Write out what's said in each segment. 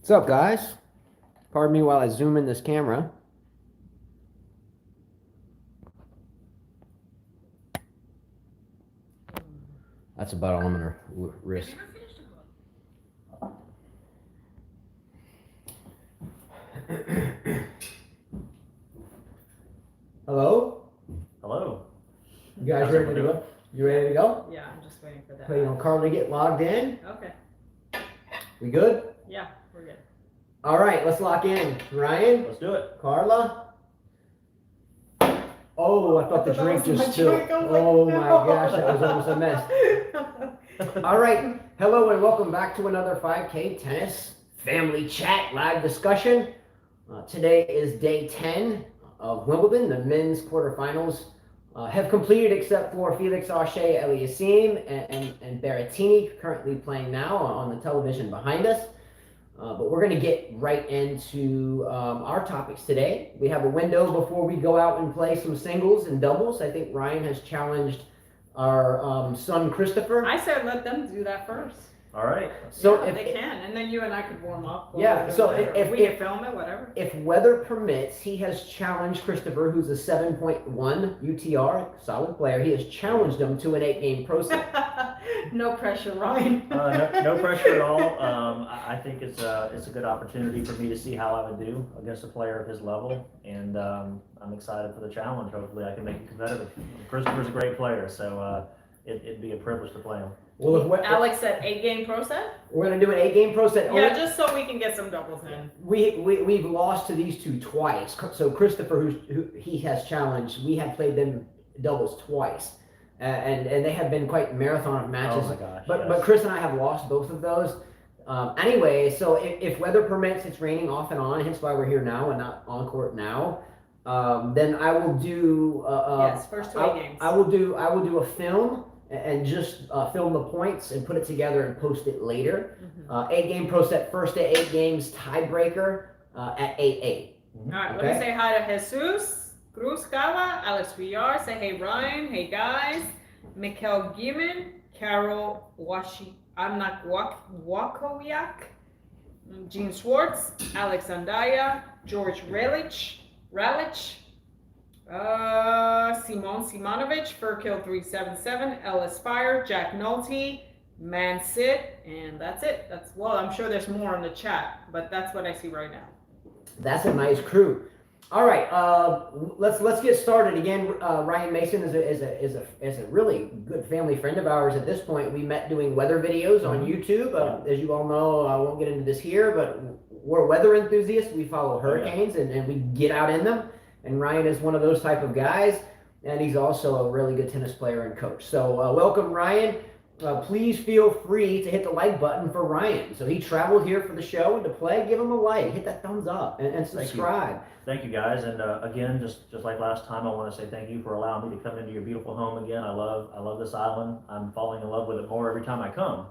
What's up, guys? Pardon me while I zoom in this camera. That's about all I'm gonna risk. Hello? Hello. You guys How's ready to everyone go? You ready to go? Yeah, I'm just waiting for that. So, Carla, get logged in. Okay. We good? Yeah, we're good. All right, let's lock in. Ryan? Let's do it. Carla? Oh, I thought the drink just spilled. Drink. I was Oh like, my no. gosh, that was almost a mess. All right, hello and welcome back to another 5K Tennis Family Chat live discussion. Today is day 10 of Wimbledon. The men's quarterfinals have completed except for Felix Auger-Aliassime and Berrettini, currently playing now on the television behind us. But we're going to get right into our topics today. We have a window before we go out and play some singles and doubles. I think Ryan has challenged our son Christopher. I said let them do that first. All right. So yeah, if they can, and then you and I could warm up. Yeah, so if we can film it, whatever. If weather permits, he has challenged Christopher, who's a 7.1 UTR, solid player. He has challenged him to an 8-game pro set. No pressure, Ryan. No pressure at all. I think it's a good opportunity for me to see how I would do against a player of his level, and I'm excited for the challenge. Hopefully, I can make it competitive. Christopher's a great player, so it'd be a privilege to play him. Well, if Alex said 8-game pro set? we're going to do an 8-game pro set. Yeah, just so we can get some doubles in. We've lost to these two twice. So Christopher, who he has challenged, we have played them doubles twice. And they have been quite marathon of matches. Oh my gosh, but yes. Chris and I have lost both of those. Anyway, so if weather permits, it's raining off and on. Hence why we're here now and not on court now. Then I will do. Yes, first 2 games. I will do a film and just film the points and put it together and post it later. 8-game pro set, first to 8 games, tiebreaker at 8-8. All right, let me say hi to Jesus, Cruz Cala, Alex Villar, say hey Ryan, hey guys, Mikkel Gieman, Carol Wakowiak, Gene Schwartz, Alex Andaya, George Relich, Simon Simonovic, Furkill 377, Ellis Fire, Jack Nolte, Man Sit, and that's it. Well, I'm sure there's more in the chat, but that's what I see right now. That's a nice crew. All right, let's get started again. Ryan Mason is a really good family friend of ours. At this point, we met doing weather videos on YouTube. As you all know, I won't get into this here, but we're weather enthusiasts. We follow hurricanes and we get out in them. And Ryan is one of those type of guys, and he's also a really good tennis player and coach. So welcome, Ryan. Please feel free to hit the like button for Ryan. So he traveled here for the show and to play. Give him a like, hit that thumbs up, and subscribe. Thank you, guys. And again, just like last time, I want to say thank you for allowing me to come into your beautiful home again. I love this island. I'm falling in love with it more every time I come.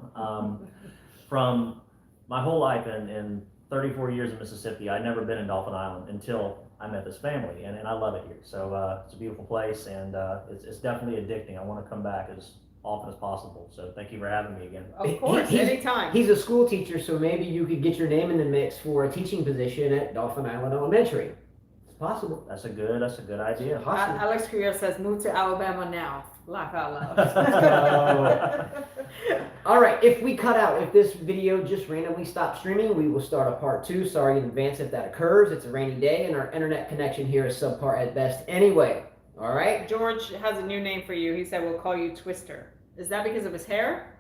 From my whole life in 34 years in Mississippi, I'd never been in Dolphin Island until I met this family, and I love it here. So it's a beautiful place, and it's definitely addicting. I want to come back as often as possible. So thank you for having me again. Of course, anytime. He's a school teacher, so maybe you could get your name in the mix for a teaching position at Dolphin Island Elementary. It's possible. That's a good idea. Alex Creel says, move to Alabama now. Laugh out loud. All right, if this video just randomly stops streaming, we will start a part 2. Sorry in advance if that occurs. It's a rainy day, and our internet connection here is subpar at best anyway. All right? George has a new name for you. He said, we'll call you Twister. Is that because of his hair?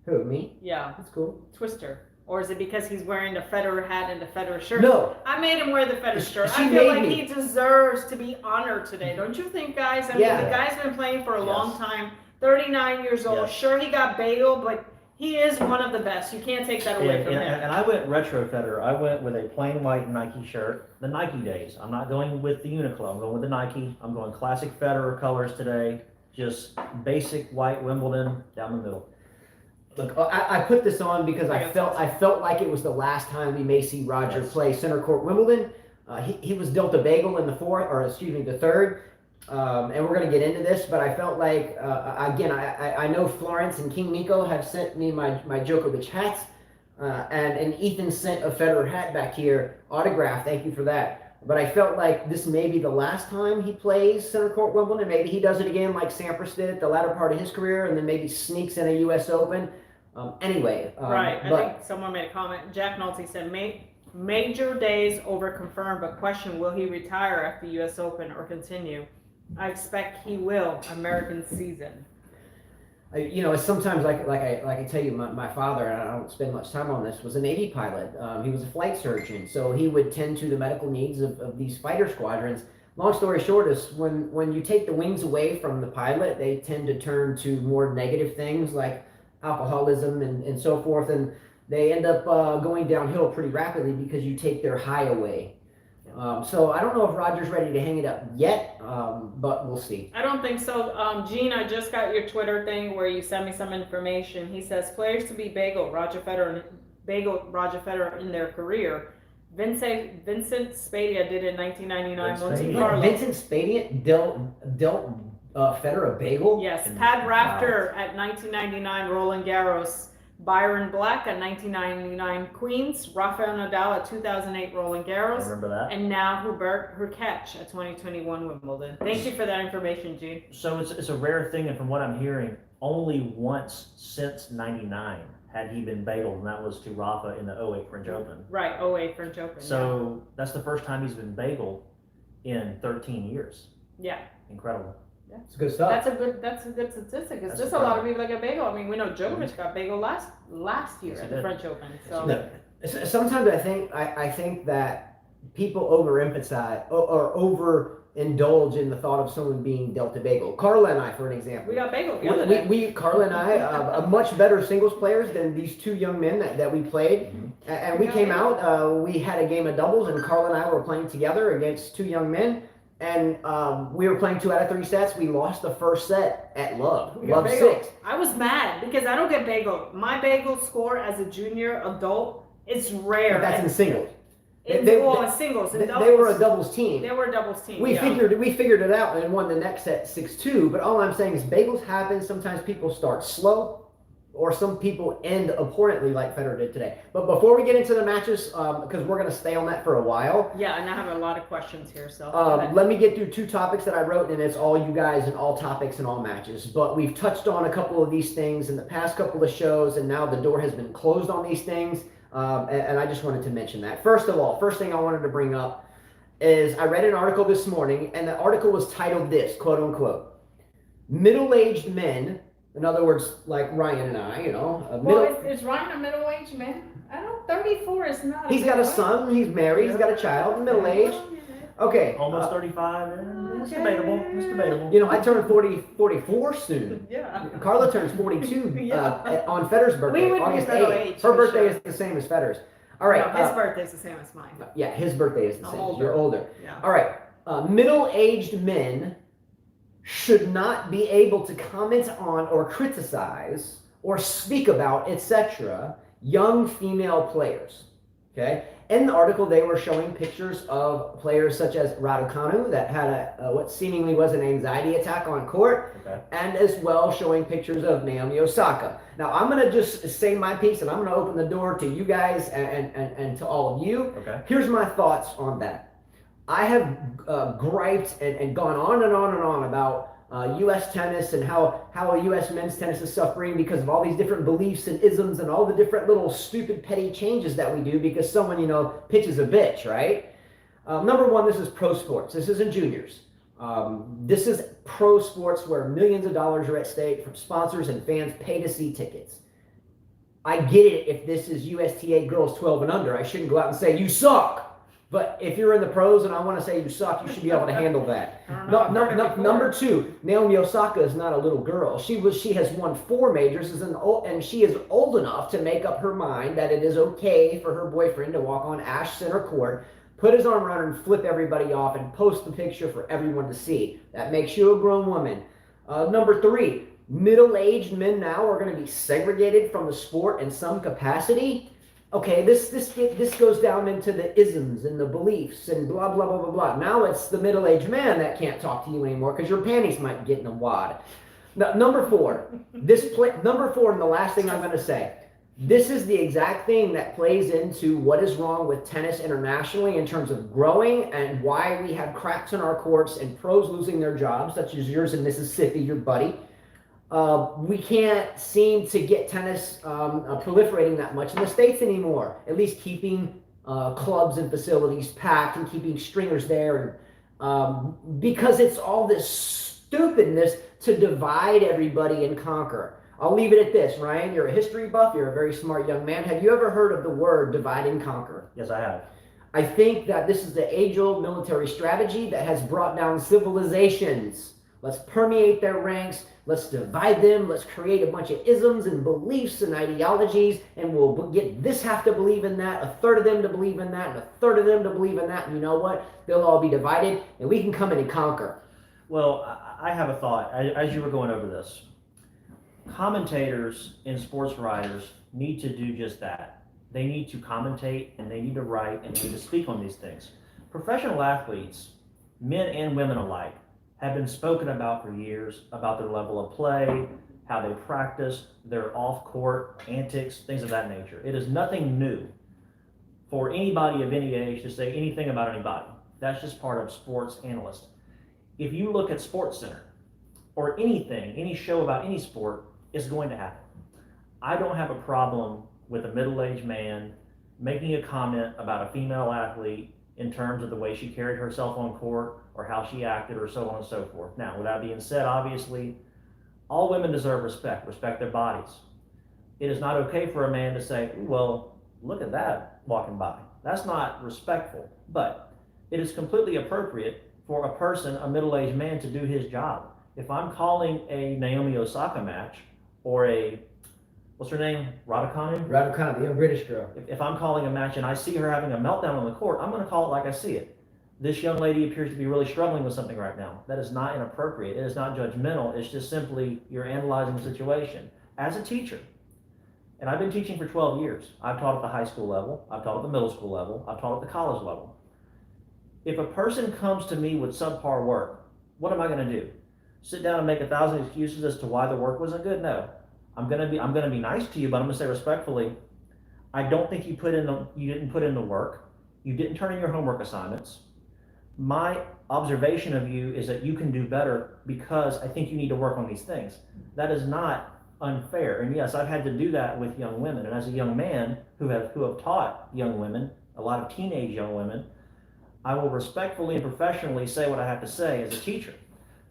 Who, me? Yeah. That's cool. Twister. Or is it because he's wearing the Federer hat and the Federer shirt? No. I made him wear the Federer shirt. She I feel made like me. he deserves to be honored today. Don't you think, guys? I mean, Yeah. the guy's been playing for a Yes. long time. 39 years old. Yes. Sure, he got bailed, but he is one of the best. You can't take that away from him. And I went retro Federer. I went with a plain white Nike shirt, the Nike days. I'm not going with the Uniqlo. I'm going with the Nike. I'm going classic Federer colors today. Just basic white Wimbledon down the middle. Look, I put this on because I felt like it was the last time we may see Roger play center court Wimbledon. He was dealt a bagel in the third. And we're going to get into this, but I felt like, again, I know Florence and King Nico have sent me my Djokovic hats. and Ethan sent a Federer hat back here, autographed. Thank you for that. But I felt like this may be the last time he plays center court Wimbledon. Maybe he does it again like Sampras did at the latter part of his career, and then maybe sneaks in a U.S. Open. Anyway. Right. I think someone made a comment. Jack Nolte said, major days over confirmed, but question, will he retire after U.S. Open or continue? I expect he will. American season. It's sometimes like I tell you, my father, and I don't spend much time on this, was a Navy pilot. He was a flight surgeon, so he would tend to the medical needs of these fighter squadrons. Long story short is when you take the wings away from the pilot, they tend to turn to more negative things like alcoholism and so forth, and they end up going downhill pretty rapidly because you take their high away. So I don't know if Roger's ready to hang it up yet, but we'll see. I don't think so. Gene, I just got your Twitter thing where you sent me some information. He says players to be bagel Roger Federer in their career. Vincent Spadea did it in 1999. Monte Carlo. Vincent Spadea dealt Federer a bagel? Yes. Pat Rafter at 1999 Roland Garros. Byron Black at 1999 Queens, Rafael Nadal at 2008 Roland Garros, Remember that? and now Hubert Hurkacz at 2021 Wimbledon. Thank you for that information, Gene. So it's a rare thing, and from what I'm hearing, only once since '99 had he been bageled, and that was to Rafa in the '08 French Open. Right, 08 French Open. So that's the first time he's been bageled in 13 years. Yeah. Incredible. Yeah. It's good stuff. That's a good statistic. It's just a lot of people that got bagel. I mean, we know Djokovic got bagel last year Yes, at he the did. French Open. So No, sometimes I think that people overemphasize or overindulge in the thought of someone being dealt a bagel. Carla and I, for an example, we got bagel the other day. Carla and I, are much better singles players than these two young men that we played. Mm-hmm. And we came out, we had a game of doubles, and Carla and I were playing together against two young men. And we were playing 2 out of 3 sets. We lost the first set at Love. Love 6. I was mad because I don't get bagel. My bagel score as a junior adult is rare. But that's in singles. In singles. In doubles, They were a doubles team. They were a doubles team. We figured it out and won the next set 6-2. But all I'm saying is bagels happen. Sometimes people start slow, or some people end abhorrently like Federer did today. But before we get into the matches, because we're going to stay on that for a while. Yeah, and I have a lot of questions here. So let me get through 2 topics that I wrote, and it's all you guys and all topics and all matches. But we've touched on a couple of these things in the past couple of shows, and now the door has been closed on these things. And I just wanted to mention that. First of all, first thing I wanted to bring up is I read an article this morning, and the article was titled this, quote unquote, middle-aged men. In other words, like Ryan and I, is Ryan a middle-aged man? I don't. 34 is not. He's got a son. He's married. He's got a child. Middle-aged. Okay. Almost 35. It's debatable. It's debatable. I turned 44 soon. Yeah. Carla turns 42 on Federer's birthday, We would be August 8th. middle-aged, Her for birthday sure. is the same as Federer's. All right. No, his birthday's the same as mine. Yeah, his birthday is the I'm same. older. You're older. Yeah. All right. Middle-aged men should not be able to comment on or criticize or speak about, etc., young female players. Okay? In the article, they were showing pictures of players such as Raducanu that had what seemingly was an anxiety attack on court, and as well showing pictures of Naomi Osaka. Now, I'm going to just say my piece, and I'm going to open the door to you guys and to all of you. Okay. Here's my thoughts on that. I have griped and gone on and on and on about U.S. tennis and how U.S. men's tennis is suffering because of all these different beliefs and isms and all the different little stupid petty changes that we do because someone, pitches a bitch, right? Number one, this is pro sports. This isn't juniors. This is pro sports where millions of dollars are at stake from sponsors and fans pay to see tickets. I get it if this is USTA girls 12 and under. I shouldn't go out and say, you suck. But if you're in the pros and I want to say you suck, you should be able to handle that. Number 2, Naomi Osaka is not a little girl. She has won 4 majors and she is old enough to make up her mind that it is okay for her boyfriend to walk on Ash Center Court, put his arm around her and flip everybody off and post the picture for everyone to see. That makes you a grown woman. Number 3, middle-aged men now are going to be segregated from the sport in some capacity. Okay, this goes down into the isms and the beliefs and blah, blah, blah, blah, blah. Now it's the middle-aged man that can't talk to you anymore because your panties might get in a wad. Now, number 4, and the last thing I'm going to say, This is the exact thing that plays into what is wrong with tennis internationally in terms of growing and why we have cracks in our courts and pros losing their jobs, such as yours in Mississippi, your buddy. We can't seem to get tennis proliferating that much in the States anymore, at least keeping clubs and facilities packed and keeping stringers there. And because it's all this stupidness to divide everybody and conquer. I'll leave it at this. Ryan, you're a history buff. You're a very smart young man. Have you ever heard of the word divide and conquer? Yes, I have. I think that this is the age-old military strategy that has brought down civilizations. Let's permeate their ranks. Let's divide them. Let's create a bunch of isms and beliefs and ideologies, and we'll get this half to believe in that, a third of them to believe in that, and a third of them to believe in that. And you know what? They'll all be divided, and we can come in and conquer. Well, I have a thought as you were going over this. Commentators and sports writers need to do just that. They need to commentate and they need to write and they need to speak on these things. Professional athletes, men and women alike, have been spoken about for years about their level of play, how they practice, their off-court antics, things of that nature. It is nothing new for anybody of any age to say anything about anybody. That's just part of sports analysts. If you look at SportsCenter or anything, any show about any sport, it's going to happen. I don't have a problem with a middle-aged man making a comment about a female athlete in terms of the way she carried herself on court or how she acted or so on and so forth. Now, with that being said, obviously, all women deserve respect their bodies. It is not okay for a man to say, well, look at that walking by. That's not respectful, but it is completely appropriate for a person, a middle-aged man, to do his job. If I'm calling a Naomi Osaka match, or what's her name? Raducanu? Raducanu, the young British girl. If I'm calling a match and I see her having a meltdown on the court, I'm going to call it like I see it. This young lady appears to be really struggling with something right now. That is not inappropriate. It is not judgmental. It's just simply you're analyzing the situation. As a teacher, and I've been teaching for 12 years. I've taught at the high school level. I've taught at the middle school level. I've taught at the college level. If a person comes to me with subpar work, what am I going to do? Sit down and make 1,000 excuses as to why the work wasn't good? No. I'm gonna be nice to you, but I'm gonna say respectfully, I don't think you didn't put in the work. You didn't turn in your homework assignments. My observation of you is that you can do better because I think you need to work on these things. That is not unfair. And yes, I've had to do that with young women. And as a young man who have taught young women, a lot of teenage young women, I will respectfully and professionally say what I have to say as a teacher.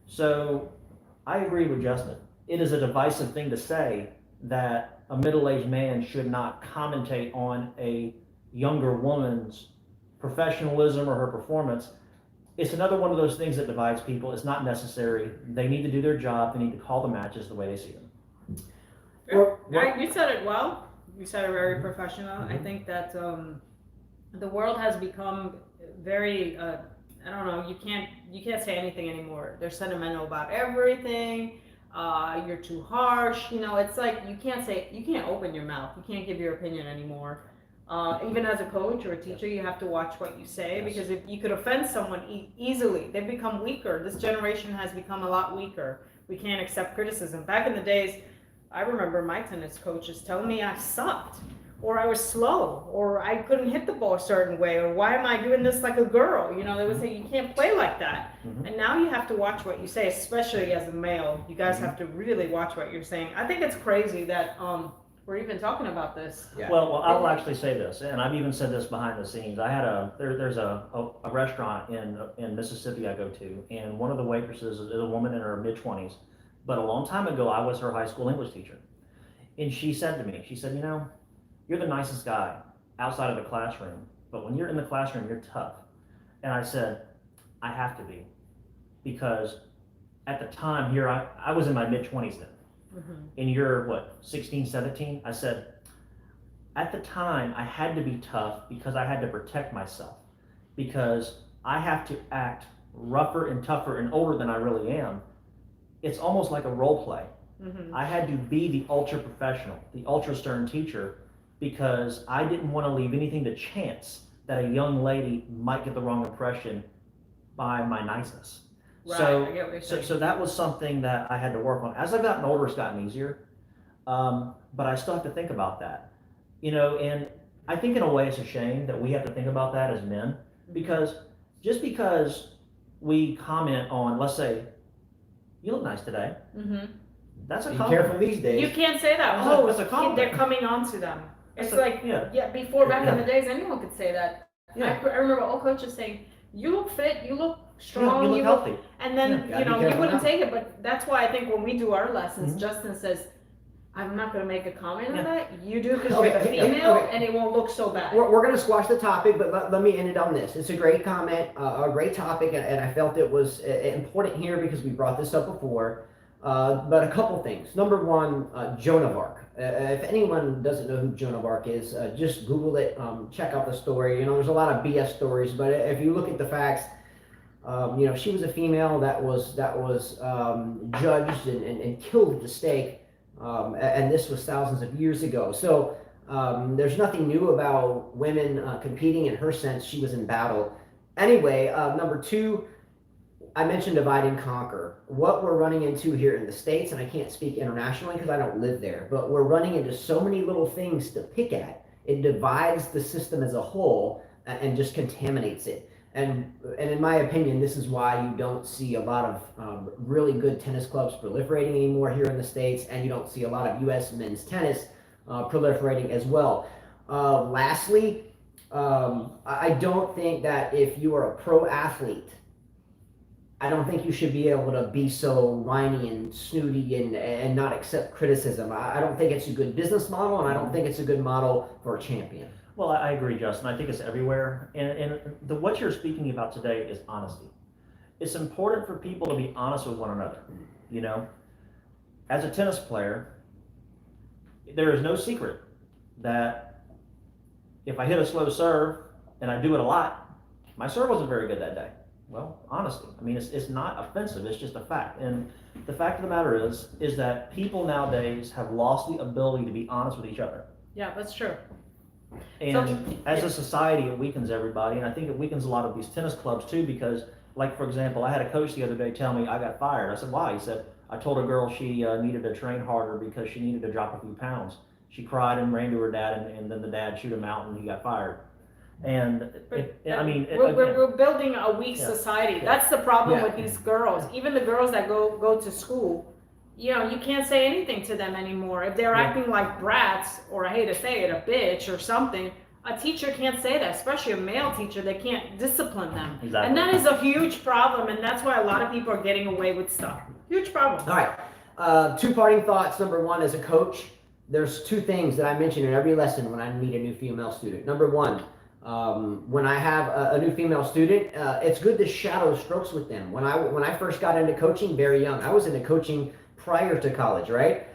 So I agree with Justin. It is a divisive thing to say that a middle-aged man should not commentate on a younger woman's professionalism or her performance. It's another one of those things that divides people. It's not necessary. They need to do their job. They need to call the matches the way they see them. You said it well. You said it very professional. Mm-hmm. I think that the world has become very I don't know, you can't say anything anymore. They're sentimental about everything. You're too harsh. It's like you can't open your mouth. You can't give your opinion anymore. Even as a coach or a teacher, you have to watch what you say. Yes. Because if you could offend someone easily, they become weaker. This generation has become a lot weaker. We can't accept criticism. Back in the days, I remember my tennis coaches telling me I sucked, or I was slow, or I couldn't hit the ball a certain way, or why am I doing this like a girl? They would say you can't play like that. Mm-hmm. And now you have to watch what you say, especially as a male. You guys mm-hmm. have to really watch what you're saying. I think it's crazy that we're even talking about this. Yeah. Well, I'll actually say this, and I've even said this behind the scenes. I had there's a restaurant in Mississippi I go to, and one of the waitresses is a woman in her mid-20s, but a long time ago I was her high school English teacher, and she said to me, you're the nicest guy outside of the classroom, but when you're in the classroom, you're tough. And I said, I have to be, because at the time here, I was in my mid-20s then. Mm-hmm. And you're 16, 17? I said, at the time, I had to be tough because I had to protect myself, because I have to act rougher and tougher and older than I really am. It's almost like a role play. Mm-hmm. I had to be the ultra professional, the ultra stern teacher, because I didn't want to leave anything to chance that a young lady might get the wrong impression by my niceness. Right, so that was something that I had to work on. As I've gotten older, it's gotten easier, but I still have to think about that. And I think in a way it's a shame that we have to think about that as men, because just because we comment on, let's say, you look nice today, that's a Be compliment. careful these days. You can't say that. That's a compliment. They're coming on to them. It's like, yeah. before back in the days, anyone could say that. Yeah. I remember all coaches saying, you look fit, you look strong, you look healthy. and then, Yeah, you be know, you careful wouldn't now. take it, but that's why I think when we do our lessons, Mhm. Justin says, I'm not going to make a comment Yeah. on that. You do because Okay, you're the okay, female, okay. and it won't look so bad. We're going to squash the topic, but let me end it on this. It's a great comment, a great topic, and I felt it was important here because we brought this up before. But a couple things. Number one, Joan of Arc. If anyone doesn't know who Joan of Arc is, just Google it, check out the story. There's a lot of BS stories, but if you look at the facts, she was a female that was judged and killed at the stake, and this was thousands of years ago. So there's nothing new about women competing in her sense. She was in battle. Anyway, number two, I mentioned divide and conquer. What we're running into here in the States, and I can't speak internationally because I don't live there, but we're running into so many little things to pick at. It divides the system as a whole and just contaminates it. And in my opinion, this is why you don't see a lot of really good tennis clubs proliferating anymore here in the States, and you don't see a lot of U.S. men's tennis proliferating as well. Lastly, I don't think that if you are a pro athlete, I don't think you should be able to be so whiny and snooty and not accept criticism. I don't think it's a good business model, and I don't think it's a good model for a champion. Well, I agree, Justin. I think it's everywhere. And what you're speaking about today is honesty. It's important for people to be honest with one another. As a tennis player, there is no secret that if I hit a slow serve and I do it a lot, my serve wasn't very good that day. Well, honesty. I mean, it's not offensive. It's just a fact. And the fact of the matter is that people nowadays have lost the ability to be honest with each other. Yeah, that's true. And as a society, it weakens everybody. And I think it weakens a lot of these tennis clubs too, because, like, for example, I had a coach the other day tell me I got fired. I said, why? He said, I told a girl she needed to train harder because she needed to drop a few pounds. She cried and ran to her dad, and then the dad chewed him out and he got fired. And we're building a weak society. Yeah. That's the problem Yeah. with these girls. Even the girls that go to school, you can't say anything to them anymore. If they're acting like brats, or I hate to say it, a bitch or something, a teacher can't say that, especially a male teacher. They can't discipline them. Exactly. And that is a huge problem, and that's why a lot of people are getting away with stuff. Huge problem. All right. Two parting thoughts. Number one, as a coach, there's two things that I mention in every lesson when I meet a new female student. Number one, when I have a new female student, it's good to shadow strokes with them. When I first got into coaching, very young, I was into coaching prior to college, right?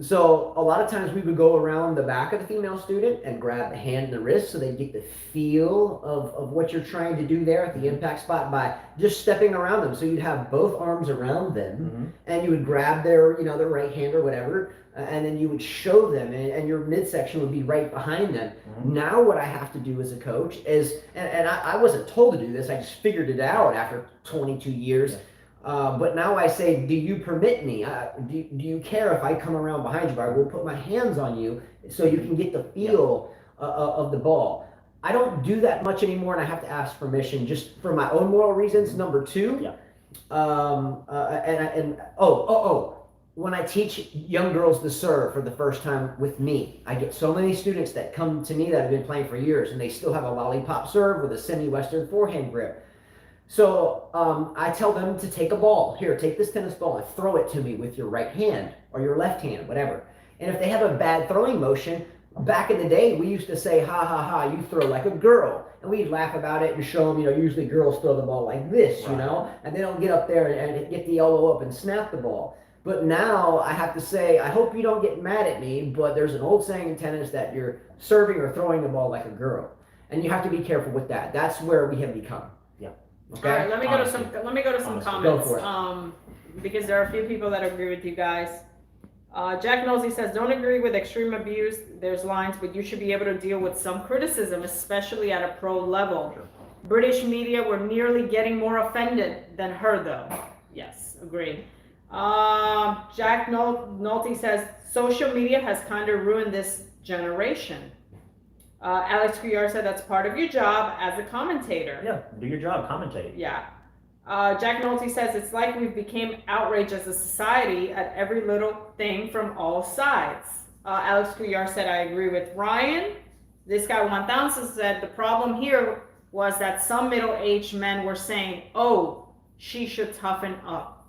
So a lot of times we would go around the back of the female student and grab the hand and the wrist so they get the feel of what you're trying to do there at the impact spot by just stepping around them. So you'd have both arms around them, and you would grab their right hand or whatever, and then you would show them, and your midsection would be right behind them. Now what I have to do as a coach is, and I wasn't told to do this, I just figured it out after 22 years. But now I say, do you permit me? Do you care if I come around behind you? I will put my hands on you so you can get the feel of the ball. I don't do that much anymore, and I have to ask permission just for my own moral reasons. Number two, when I teach young girls to serve for the first time with me, I get so many students that come to me that have been playing for years, and they still have a lollipop serve with a semi-western forehand grip. So I tell them to take a ball. Here, take this tennis ball and throw it to me with your right hand or your left hand, whatever. And if they have a bad throwing motion, back in the day, we used to say, ha, ha, ha, you throw like a girl. And we'd laugh about it and show them, usually girls throw the ball like this, and they don't get up there and get the elbow up and snap the ball. But now I have to say, I hope you don't get mad at me, but there's an old saying in tennis that you're serving or throwing the ball like a girl. And you have to be careful with that. That's where we have become. Okay. All right, let me go to some comments. Go for it. Because there are a few people that agree with you guys. Jack Nosey says, don't agree with extreme abuse. There's lines, but you should be able to deal with some criticism, especially at a pro level. Sure. British media were nearly getting more offended than her, though. Yes, agreed. Jack Nolte says, social media has kind of ruined this generation. Alex Cuellar said that's part of your job as a commentator. Yeah, do your job, commentate. Yeah. Jack Nolte says it's like we've became outraged as a society at every little thing from all sides. Alex Cuellar said, I agree with Ryan. This guy 1000 said the problem here was that some middle-aged men were saying, oh, she should toughen up.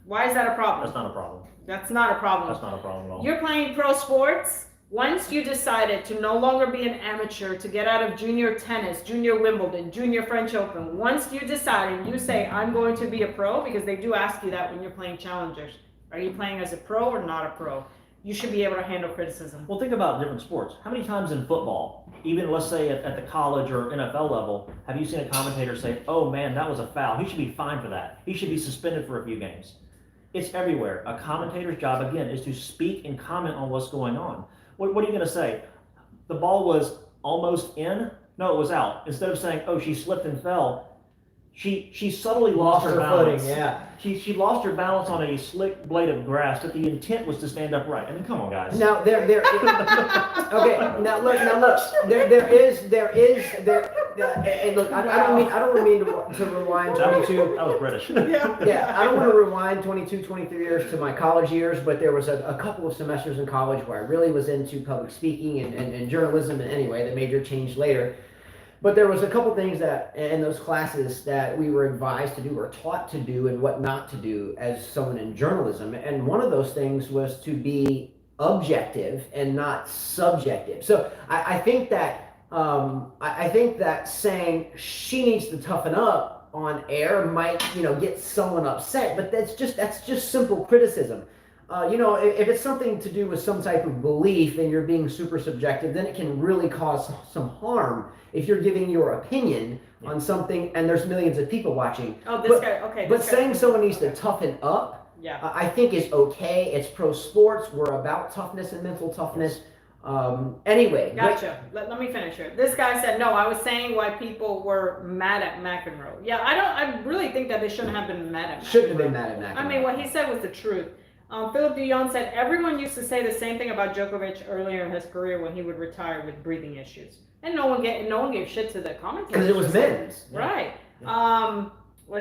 Why is that a problem? That's not a problem. That's not a problem. That's not a problem at all. You're playing pro sports. Once you decided to no longer be an amateur, to get out of junior tennis, junior Wimbledon, junior French Open, once you decide and you say, I'm going to be a pro, because they do ask you that when you're playing challengers. Are you playing as a pro or not a pro? You should be able to handle criticism. Well, think about different sports. How many times in football, even let's say at the college or NFL level, have you seen a commentator say, oh man, that was a foul. He should be fined for that. He should be suspended for a few games. It's everywhere. A commentator's job, again, is to speak and comment on what's going on. What are you going to say? The ball was almost in? No, it was out. Instead of saying, oh, she slipped and fell, she subtly lost her balance. Footing, yeah. She lost her balance on a slick blade of grass, but the intent was to stand upright. I mean, come on, guys. Now there okay. Now look. There is. And look, I don't mean to rewind 22. That was British. Yeah, I don't want to rewind 22, 23 years to my college years, but there was a couple of semesters in college where I really was into public speaking and journalism. And anyway, the major changed later. But there was a couple things that in those classes that we were advised to do or taught to do and what not to do as someone in journalism. And one of those things was to be objective and not subjective. So I think that saying she needs to toughen up on air might, get someone upset, but that's just simple criticism. If it's something to do with some type of belief and you're being super subjective, then it can really cause some harm if you're giving your opinion on something and there's millions of people watching. Oh, this guy, okay. But saying someone needs to toughen up, I think is okay. It's pro sports. We're about toughness and mental toughness. Anyway. Gotcha. Let me finish here. This guy said, no, I was saying why people were mad at McEnroe. Yeah, I really think that they shouldn't have been mad at McEnroe. Shouldn't have been mad at McEnroe. I mean, what he said was the truth. Philip Dion said everyone used to say the same thing about Djokovic earlier in his career when he would retire with breathing issues, and no one gave shit to the commentators because it was men's, right? Yeah.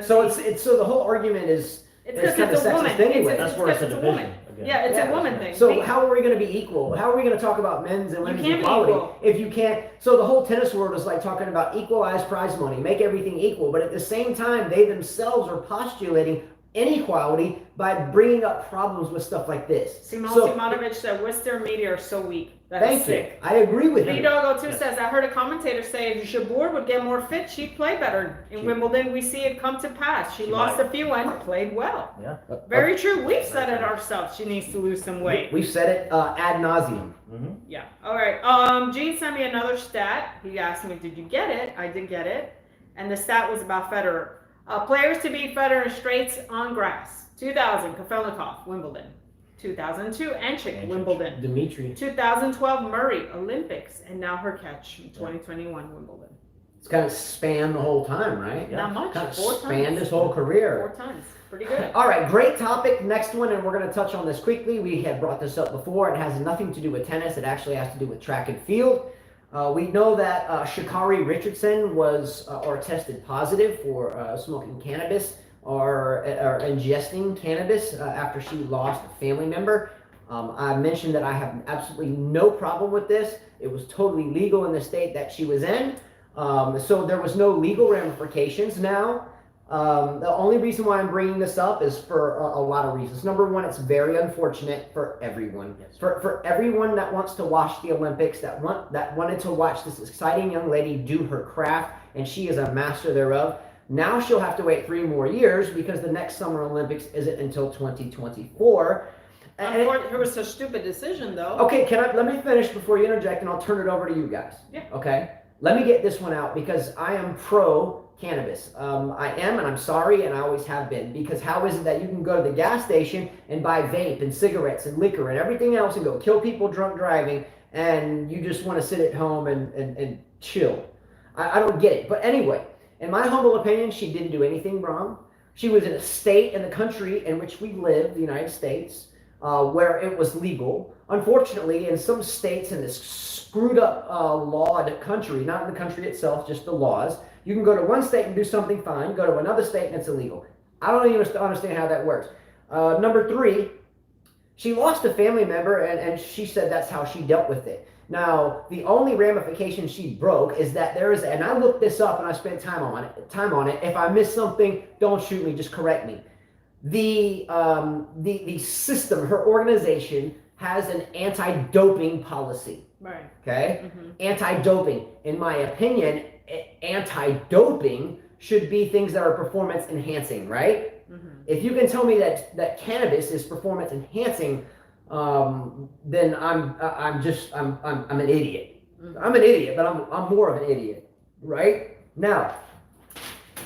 So the whole argument is it's kind of a woman. Anyway. That's where it's a division. Yeah, it's a woman thing. So how are we going to be equal? How are we going to talk about men's and women's equality if you can't? So the whole tennis world is like talking about equalized prize money, make everything equal, but at the same time they themselves are postulating inequality by bringing up problems with stuff like this. Simonovic said Western media are so weak. Thank you. I agree with you. Doggo too says, I heard a commentator say if Jabeur would get more fit, she'd play better. In Wimbledon, we see it come to pass. She lost a few and played well. Yeah. Very true. We've said it ourselves. She needs to lose some weight. We've said it ad nauseum. Mm-hmm. Yeah. All right. Gene sent me another stat. He asked me, did you get it? I did get it. And the stat was about Federer. Players to beat Federer in straights on grass. 2000, Kafelnikov, Wimbledon. 2002, Anchik, Wimbledon. Dimitri. 2012, Murray, Olympics. And now her catch, 2021, Wimbledon. It's kind of spanned the whole time, right? Not much. Kind of 4 times. Spanned his whole career. 4 times. Pretty good. All right, great topic. Next one, and we're going to touch on this quickly. We had brought this up before. It has nothing to do with tennis. It actually has to do with track and field. We know that Sha'Carri Richardson was or tested positive for smoking cannabis or ingesting cannabis after she lost a family member. I mentioned that I have absolutely no problem with this. It was totally legal in the state that she was in. So there was no legal ramifications. Now, the only reason why I'm bringing this up is for a lot of reasons. Number one, it's very unfortunate for everyone. Yes. For everyone that wants to watch the Olympics, that wanted to watch this exciting young lady do her craft, and she is a master thereof. Now she'll have to wait 3 more years because the next Summer Olympics isn't until 2024. It was a stupid decision, though. Okay, let me finish before you interject, and I'll turn it over to you guys. Yeah. Okay? Let me get this one out because I am pro cannabis. I am, and I'm sorry, and I always have been, because how is it that you can go to the gas station and buy vape and cigarettes and liquor and everything else and go kill people drunk driving, and you just want to sit at home and chill? I don't get it. But anyway, in my humble opinion, she didn't do anything wrong. She was in a state in the country in which we live, the United States, where it was legal. Unfortunately, in some states in this screwed up lawed country, not in the country itself, just the laws, you can go to one state and do something fine, go to another state and it's illegal. I don't even understand how that works. Number 3, she lost a family member and she said that's how she dealt with it. Now, the only ramification she broke is that there is, and I looked this up and I spent time on it. If I missed something, don't shoot me, just correct me. The system, her organization, has an anti-doping policy. Right. Okay? Mm-hmm. Anti-doping. In my opinion, anti-doping should be things that are performance enhancing, right? Mm-hmm. If you can tell me that cannabis is performance enhancing, then I'm an idiot. Mm-hmm. I'm an idiot, but I'm more of an idiot, right? Now,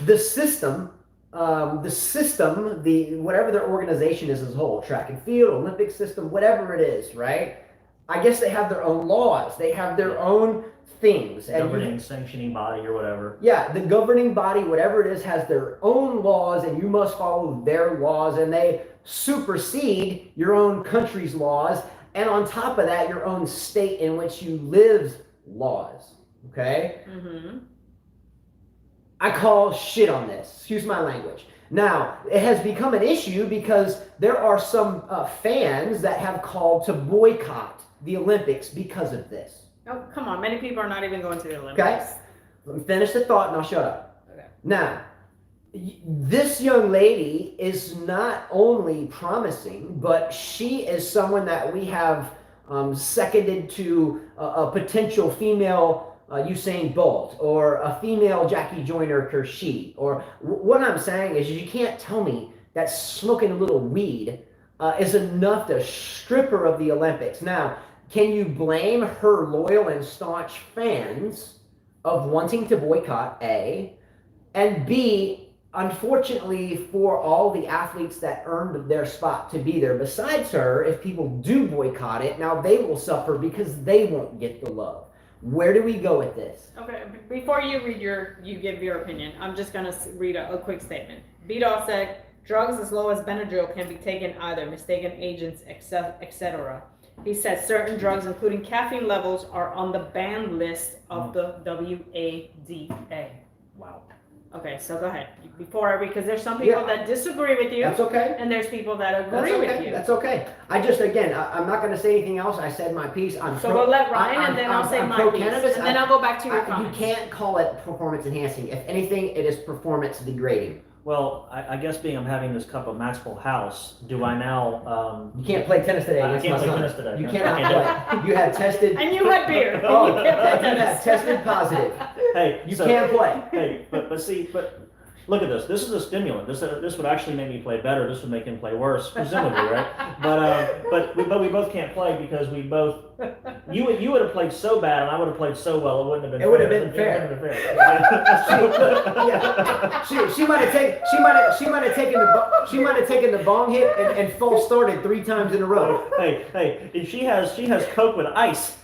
the system, whatever their organization is as a whole, track and field, Olympic system, whatever it is, right? I guess they have their own laws. They have their own things. Governing, sanctioning body or whatever. Yeah, the governing body, whatever it is, has their own laws, and you must follow their laws, and they supersede your own country's laws, and on top of that, your own state in which you live's laws. Okay? Mm-hmm. I call shit on this. Excuse my language. Now, it has become an issue because there are some fans that have called to boycott the Olympics because of this. Oh, come on. Many people are not even going to the Olympics. Okay? Let me finish the thought and I'll shut up. Okay. Now, this young lady is not only promising, but she is someone that we have seconded to a potential female Usain Bolt or a female Jackie Joyner-Kersee. Or what I'm saying is you can't tell me that smoking a little weed is enough to strip her of the Olympics. Now, can you blame her loyal and staunch fans of wanting to boycott, A, and B, unfortunately for all the athletes that earned their spot to be there besides her, if people do boycott it, now they will suffer because they won't get the love. Where do we go with this? Okay, before you give your opinion, I'm just going to read a quick statement. Bidal said, drugs as low as Benadryl can be taken either, mistaken agents, etc. He said certain drugs, including caffeine levels, are on the banned list of the WADA. Wow. Okay, so go ahead. Because there's some people that disagree with you. That's okay. And there's people that agree with you. That's okay. I just, again, I'm not going to say anything else. I said my piece. We'll let Ryan and then I'll say my piece. And then I'll go back to your comments. You can't call it performance enhancing. If anything, it is performance degrading. Well, I guess being I'm having this cup of Maxwell House, do I now... you can't play tennis today. I can't play tennis today. You cannot play. You have tested... And you had beer. Oh, you can't play tennis. You have tested positive. Hey, you can't play. Hey, but look at this. This is a stimulant. This would actually make me play better. This would make him play worse, presumably, right? But we both can't play because we both. You would have played so bad, and I would have played so well. It wouldn't have been. It would have been fair. It would have been fair. She might have taken the bong hit and false started 3 times in a row. Hey, if she has Coke with ice.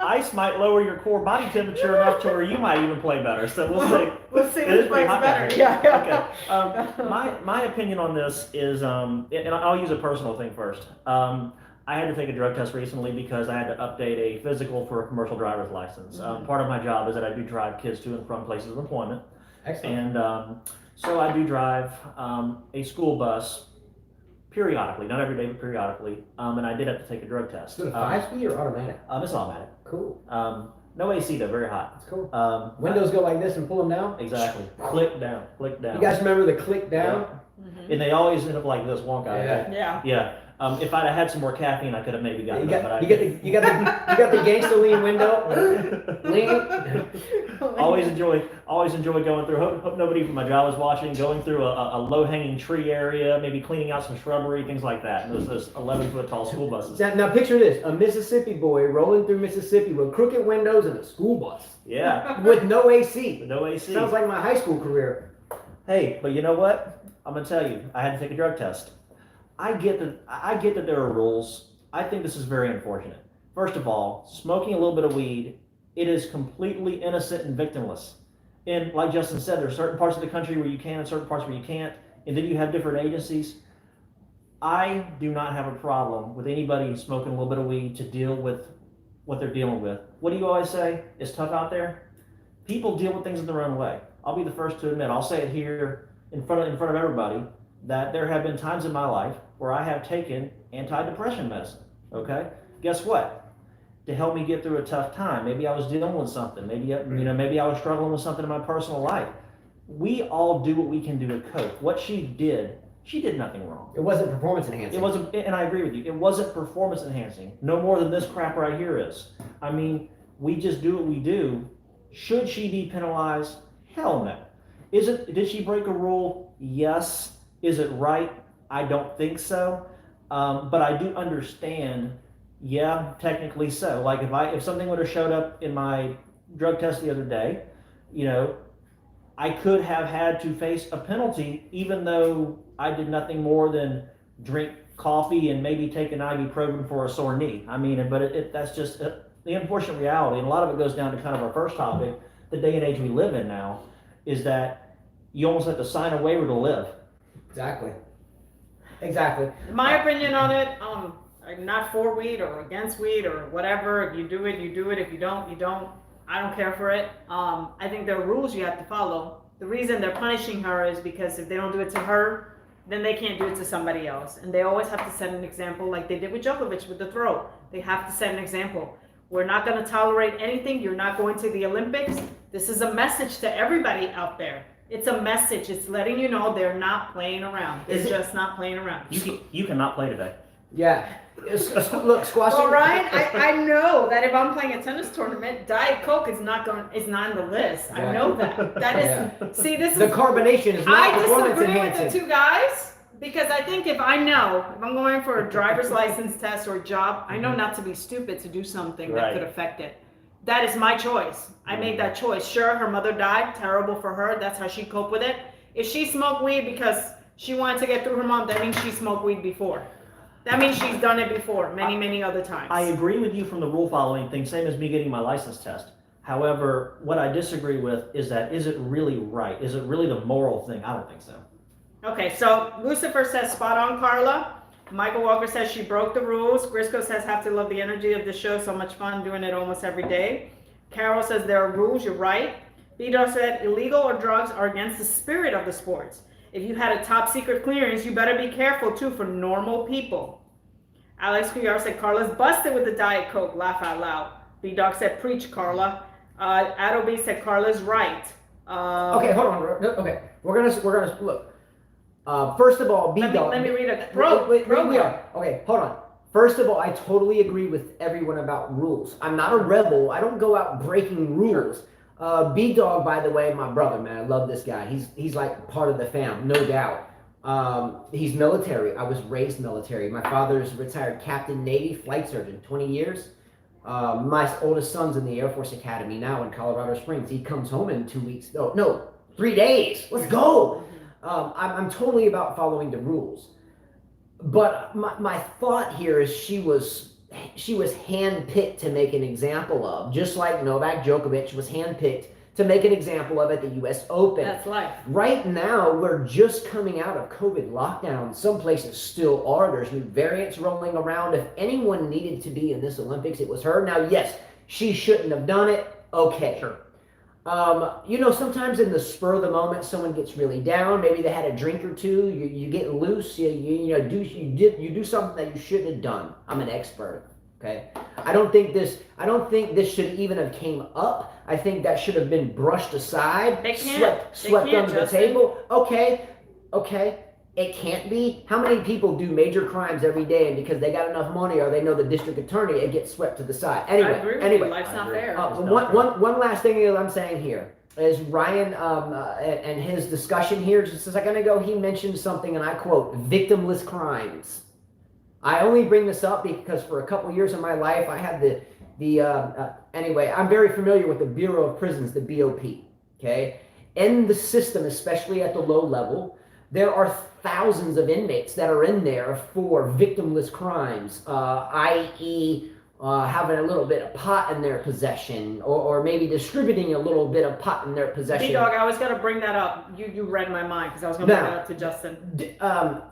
Ice might lower your core body temperature enough to where you might even play better. So we'll see. We'll see which plays better. Yeah. Okay. My opinion on this is, and I'll use a personal thing first. I had to take a drug test recently because I had to update a physical for a commercial driver's license. Mm-hmm. Part of my job is that I do drive kids to and from places of employment. Excellent. And so I do drive a school bus periodically, not every day, but periodically. And I did have to take a drug test. Is it a 5-speed or automatic? It's automatic. Cool. No AC though, very hot. That's cool. Windows go like this and pull them down? Exactly. Click down. You guys remember the click down? Yeah. Mm-hmm. And they always end up like this, won't I? Yeah. If I'd have had some more caffeine, I could have maybe gotten You got the gangster lean window. Lean. Always enjoy going through. Hope nobody from my job is watching. Going through a low hanging tree area, maybe cleaning out some shrubbery, things like that. And those 11-foot tall school buses. Now picture this: a Mississippi boy rolling through Mississippi with crooked windows and a school bus. Yeah. With no AC. No AC. Sounds like my high school career. Hey, but you know what? I'm gonna tell you, I had to take a drug test. I get that there are rules. I think this is very unfortunate. First of all, smoking a little bit of weed, it is completely innocent and victimless. And like Justin said, there are certain parts of the country where you can and certain parts where you can't. And then you have different agencies. I do not have a problem with anybody smoking a little bit of weed to deal with what they're dealing with. What do you always say? It's tough out there. People deal with things in their own way. I'll be the first to admit, I'll say it here in front of everybody, that there have been times in my life where I have taken antidepressant medicine. Okay? Guess what? To help me get through a tough time. Maybe I was dealing with something. Maybe I was struggling with something in my personal life. We all do what we can do to cope. What she did nothing wrong. It wasn't performance enhancing. It wasn't, and I agree with you. It wasn't performance enhancing. No more than this crap right here is. I mean, we just do what we do. Should she be penalized? Hell no. Did she break a rule? Yes. Is it right? I don't think so. But I do understand. Yeah, technically so. Like if something would have showed up in my drug test the other day, I could have had to face a penalty, even though I did nothing more than drink coffee and maybe take an ibuprofen for a sore knee. I mean, but that's just the unfortunate reality. And a lot of it goes down to kind of our first topic, the day and age we live in now, is that you almost have to sign a waiver to live. Exactly. My opinion on it, I'm not for weed or against weed or whatever. If you do it, you do it. If you don't, you don't. I don't care for it. I think there are rules you have to follow. The reason they're punishing her is because if they don't do it to her, then they can't do it to somebody else. And they always have to set an example, like they did with Djokovic with the throw. They have to set an example. We're not going to tolerate anything. You're not going to the Olympics. This is a message to everybody out there. It's a message. It's letting you know they're not playing around. They're just not playing around. You cannot play today. Yeah. Look, squashing. Well, Ryan, I know that if I'm playing a tennis tournament, Diet Coke is not on the list. Yeah. I know that. That is. See, this The is. carbonation is not I performance disagree enhancing. with the two guys because I think if I'm going for a driver's license test or a job, I know not to be stupid to do something that could affect it. That is my choice. I made that choice. Sure, her mother died. Terrible for her. That's how she coped with it. If she smoked weed because she wanted to get through her mom, that means she smoked weed before. That means she's done it before, many other times. I agree with you from the rule following thing, same as me getting my license test. However, what I disagree with is it really right? Is it really the moral thing? I don't think so. Okay, so Lucifer says spot on, Carla. Michael Walker says she broke the rules. Grisco says have to love the energy of the show. So much fun doing it almost every day. Carol says there are rules. You're right. Bido said illegal or drugs are against the spirit of the sports. If you had a top secret clearance, you better be careful too for normal people. Alex Cuyar said Carla's busted with the Diet Coke. Laugh out loud. B-Dog said preach, Carla. Adobe said Carla's right. Okay, hold on. Okay, we're gonna look. First of all, B-Dog. Let me read a Okay, hold on. First of all, I totally agree with everyone about rules. I'm not a rebel. I don't go out breaking rules. B-Dog, by the way, my brother, man, I love this guy. He's like part of the fam, no doubt. He's military. I was raised military. My father's retired Captain Navy flight surgeon, 20 years. My oldest son's in the Air Force Academy now in Colorado Springs. He comes home in 2 weeks. No, 3 days. Let's go. I'm totally about following the rules. But my thought here is she was handpicked to make an example of, just like Novak Djokovic was handpicked to make an example of at the U.S. Open. That's life. Right now, we're just coming out of COVID lockdown. Some places still are. There's new variants rolling around. If anyone needed to be in this Olympics, it was her. Now, yes, she shouldn't have done it. Okay. Sure. Sometimes in the spur of the moment, someone gets really down. Maybe they had a drink or two. You get loose. You do something that you shouldn't have done. I'm an expert. Okay. I don't think this should even have came up. I think that should have been brushed aside, swept under the table. Okay. It can't be. How many people do major crimes every day, and because they got enough money or they know the district attorney, it gets swept to the side? Anyway, life's not fair. One last thing that I'm saying here is Ryan and his discussion here just a second ago. He mentioned something, and I quote, "victimless crimes." I only bring this up because for a couple years of my life, I had anyway, I'm very familiar with the Bureau of Prisons, the BOP. Okay, in the system, especially at the low level, there are thousands of inmates that are in there for victimless crimes, i.e., having a little bit of pot in their possession, or maybe distributing a little bit of pot in their possession. B-Dog, I was going to bring that up. You read my mind because I was going to bring that up to Justin.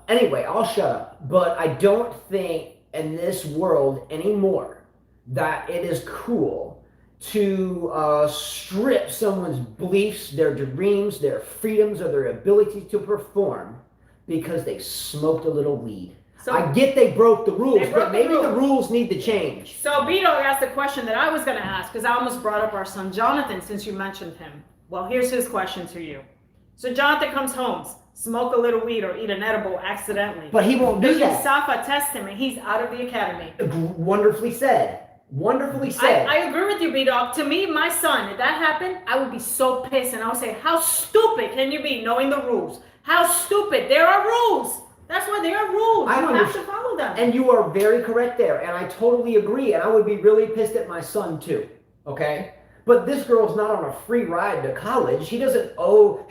Anyway, I'll shut up. But I don't think in this world anymore that it is cool to strip someone's beliefs, their dreams, their freedoms, or their ability to perform because they smoked a little weed. So I get they broke the rules, but maybe the rules need to change. So B-Dog asked the question that I was going to ask because I almost brought up our son Jonathan since you mentioned him. Well, here's his question to you. So Jonathan comes home, smoke a little weed or eat an edible accidentally. But he won't do that. Safa test him and he's out of the academy. Wonderfully said. Wonderfully said. I agree with you, B-Dog. To me, my son, if that happened, I would be so pissed and I would say, how stupid can you be knowing the rules? How stupid. There are rules. That's why there are rules. You have to follow them. And you are very correct there. And I totally agree. And I would be really pissed at my son too. Okay? But this girl's not on a free ride to college. She doesn't owe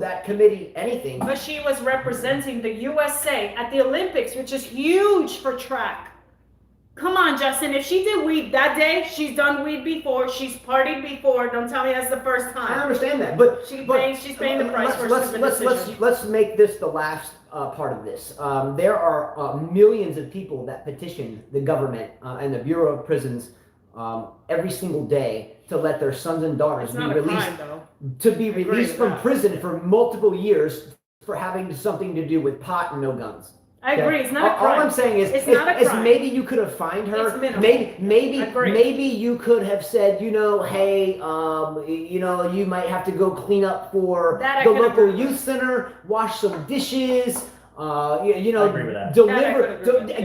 that committee anything. But she was representing the USA at the Olympics, which is huge for track. Come on, Justin. If she did weed that day, she's done weed before. She's partied before. Don't tell me that's the first time. I understand that, but she's paying the price for let's make this the last part of this. There are millions of people that petition the government and the Bureau of Prisons every single day to let their sons and daughters be released from prison for multiple years for having something to do with pot and no guns. I agree. It's not a crime. All I'm saying is maybe you could have fined her. Maybe you could have said, hey, you might have to go clean up for the local youth center, wash some dishes. I agree with that.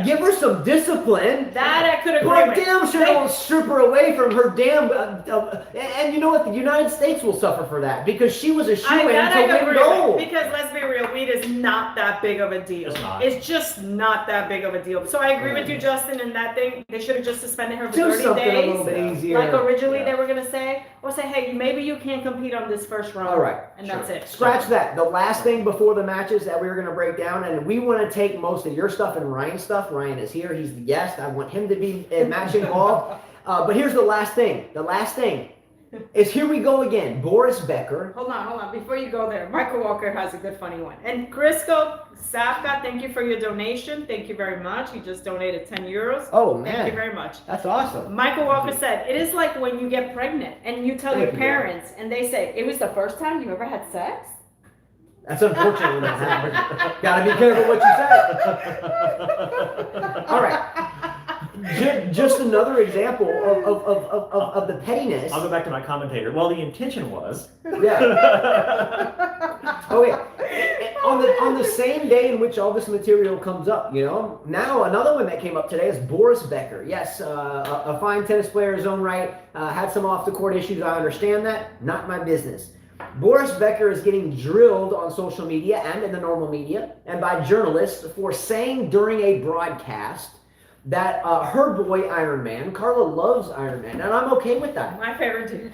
Give her some discipline. That I could agree with. But damn sure don't strip her away from her damn. And you know what? The United States will suffer for that because she was a shoe-in to win gold. Because let's be real, weed is not that big of a deal. It's not. It's just not that big of a deal. So I agree with you, Justin, in that thing. They should have just suspended her for 30 something days. a little bit easier. Like originally they were going to say. Or say, hey, maybe you can't compete on this first round. All right. And that's it. Scratch that. The last thing before the matches that we were going to break down, and we want to take most of your stuff and Ryan's stuff. Ryan is here. He's the guest. I want him to be matching involved. But here's the last thing. The last thing is here we go again. Boris Becker. Hold on. Before you go there, Michael Walker has a good funny one. And Crisco Safka, thank you for your donation. Thank you very much. He just donated 10 euros. Oh, man. Thank you very much. That's awesome. Michael Walker said, it is like when you get pregnant and you tell your parents and they say, it was the first time you ever had sex? That's unfortunate when that happens. Gotta be careful what you say. All right. Just another example of the pettiness. I'll go back to my commentator. Well, the intention was. Yeah. Okay. On the same day in which all this material comes up, now another one that came up today is Boris Becker. Yes, a fine tennis player in his own right, had some off the court issues. I understand that. Not my business. Boris Becker is getting drilled on social media and in the normal media and by journalists for saying during a broadcast that her boy Iron Man, Carla loves Iron Man, and I'm okay with that. My favorite dude.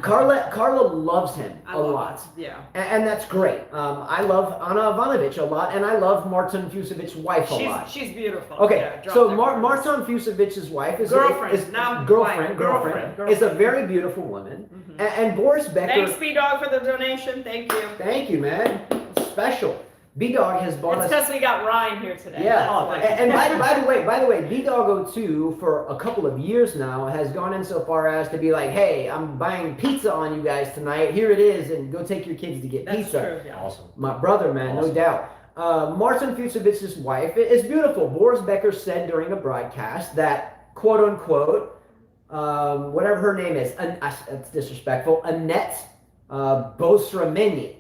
Carla loves him a lot. Yeah. And that's great. I love Anna Ivanovic a lot, and I love Martin Fusevic's wife a lot. She's beautiful. Okay, yeah, so Martin Fusevic's wife is girlfriend is a very beautiful woman, and Boris Becker. Thanks, B-Dog, for the donation. Thank you. Thank you, man. Special. B-Dog has bought us. It's because we got Ryan here today. Yeah. And by the way, B-Dog 02 for a couple of years now has gone in so far as to be like, hey, I'm buying pizza on you guys tonight. Here it is, and go take your kids to get pizza. That's true. Yeah. Awesome. My brother, man, no doubt. Martin Fusevic's wife is beautiful. Boris Becker said during a broadcast that, quote unquote, whatever her name is, it's disrespectful, Annette Bosrameni.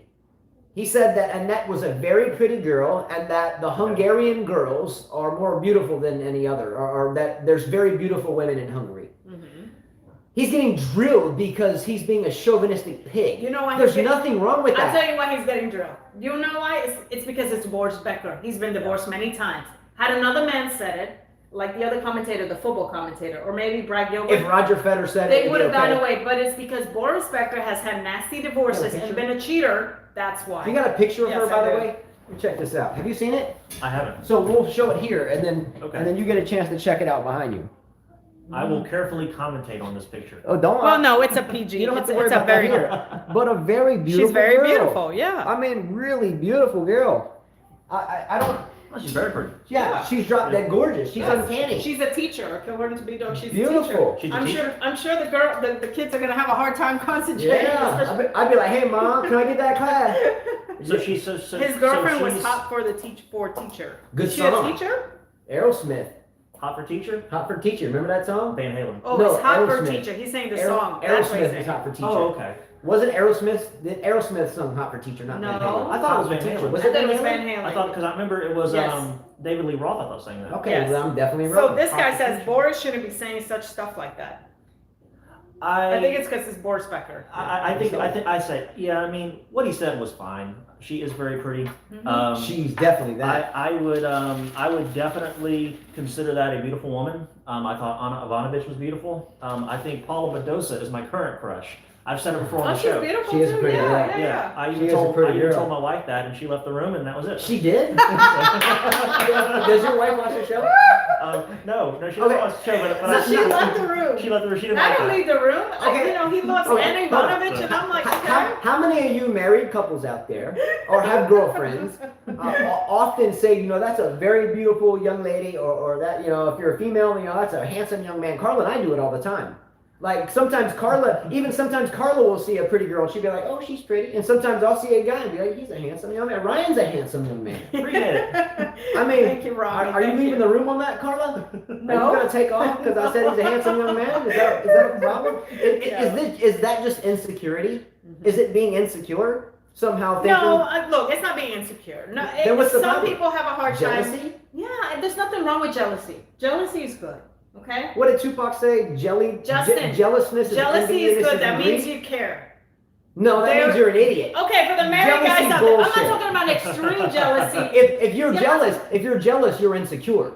He said that Annette was a very pretty girl and that the Hungarian girls are more beautiful than any other, or that there's very beautiful women in Hungary. Mm-hmm. He's getting drilled because he's being a chauvinistic pig. You know why? There's nothing wrong with that. I'll tell you why he's getting drilled. You know why? It's because it's Boris Becker. He's been divorced many times. Had another man said it, like the other commentator, the football commentator, or maybe Brad Gilbert. If Roger Federer said they would have gone away. But it's because Boris Becker has had nasty divorces and been a cheater. That's why. You got a picture of her, by the way? Let me check this out. Have you seen it? I haven't. So we'll show it here, and then you get a chance to check it out behind you. I will carefully commentate on this picture. Oh, don't. Well, no, it's a PG. You don't have it's to worry it's a about that very. here. But a very beautiful. She's very girl. beautiful. Yeah. I mean, really beautiful girl. I don't. Oh, she's very pretty. Yeah, she's drop dead gorgeous. She's uncanny. She's a teacher. According to Bido, she's Beautiful. a She's teacher. a I'm teacher. sure. I'm sure the kids are gonna have a hard time concentrating. Yeah, I'd be like, hey mom, can I get that class? So she's His girlfriend was she's hot for the teacher. Good Is she song. a teacher? Aerosmith, hot for teacher. hot for teacher. Remember that song? Van Halen. Oh, No, it's hot for Aerosmith. teacher. He's saying the song. That's what he's Aerosmith saying. is hot for teacher. Oh, okay. Wasn't Aerosmith sung hot for teacher? Not Van No. Halen. I thought it was Van Van Halen. Halen. Was I it thought Van it was Van Halen? Halen. I thought because I remember it was Yes. David Lee Roth. I thought sang that. Okay, Yes. well, I'm definitely So wrong. this guy says Boris shouldn't be saying such stuff like that. I think it's because it's Boris Becker. I say, yeah, I mean, what he said was fine. She is very pretty. Mhm. She's definitely that. I would definitely consider that a beautiful woman. I thought Anna Ivanovic was beautiful. I think Paula Badosa is my current crush. I've said it before on Oh, the she's show. beautiful She is too. pretty, Yeah. Yeah, I She even is a told pretty girl. my wife that, and she left the room, and that was it. She did? Does your wife watch the show? No, she Okay. doesn't watch the show, but So she left the room. She left the room. She didn't I like don't that. leave the room. Okay. You know, he loves Okay, Anna hold on. Ivanovic, and I'm like, okay. How many of you married couples out there, or have girlfriends, often say, you know, that's a very beautiful young lady, or that, you know, if you're a female, you know, that's a handsome young man. Carla and I do it all the time. Like sometimes Carla will see a pretty girl and she'll be like, oh, she's pretty. And sometimes I'll see a guy and be like, he's a handsome young man. Ryan's a handsome young man. Appreciate it. I mean, Thank you, Ronnie. are you Thank leaving the room on that, Carla? No. Are you going to take off because I said he's a handsome young man? Is that a problem? Yeah. Is that just insecurity? Is it being insecure? Somehow thinking No, look, it's not being insecure. No, Then what's the some problem? people have a hard time. jealousy? Yeah, and there's nothing wrong with jealousy. Jealousy is good. Okay. What did Tupac say? Justin, Jealousness is Jealousy is good. That means greed? you care. No, that There- means you're an idiot. Okay, for the married Jealousy guys out there, I'm not bullshit. talking about extreme jealousy. If you're Yeah. jealous, you're insecure.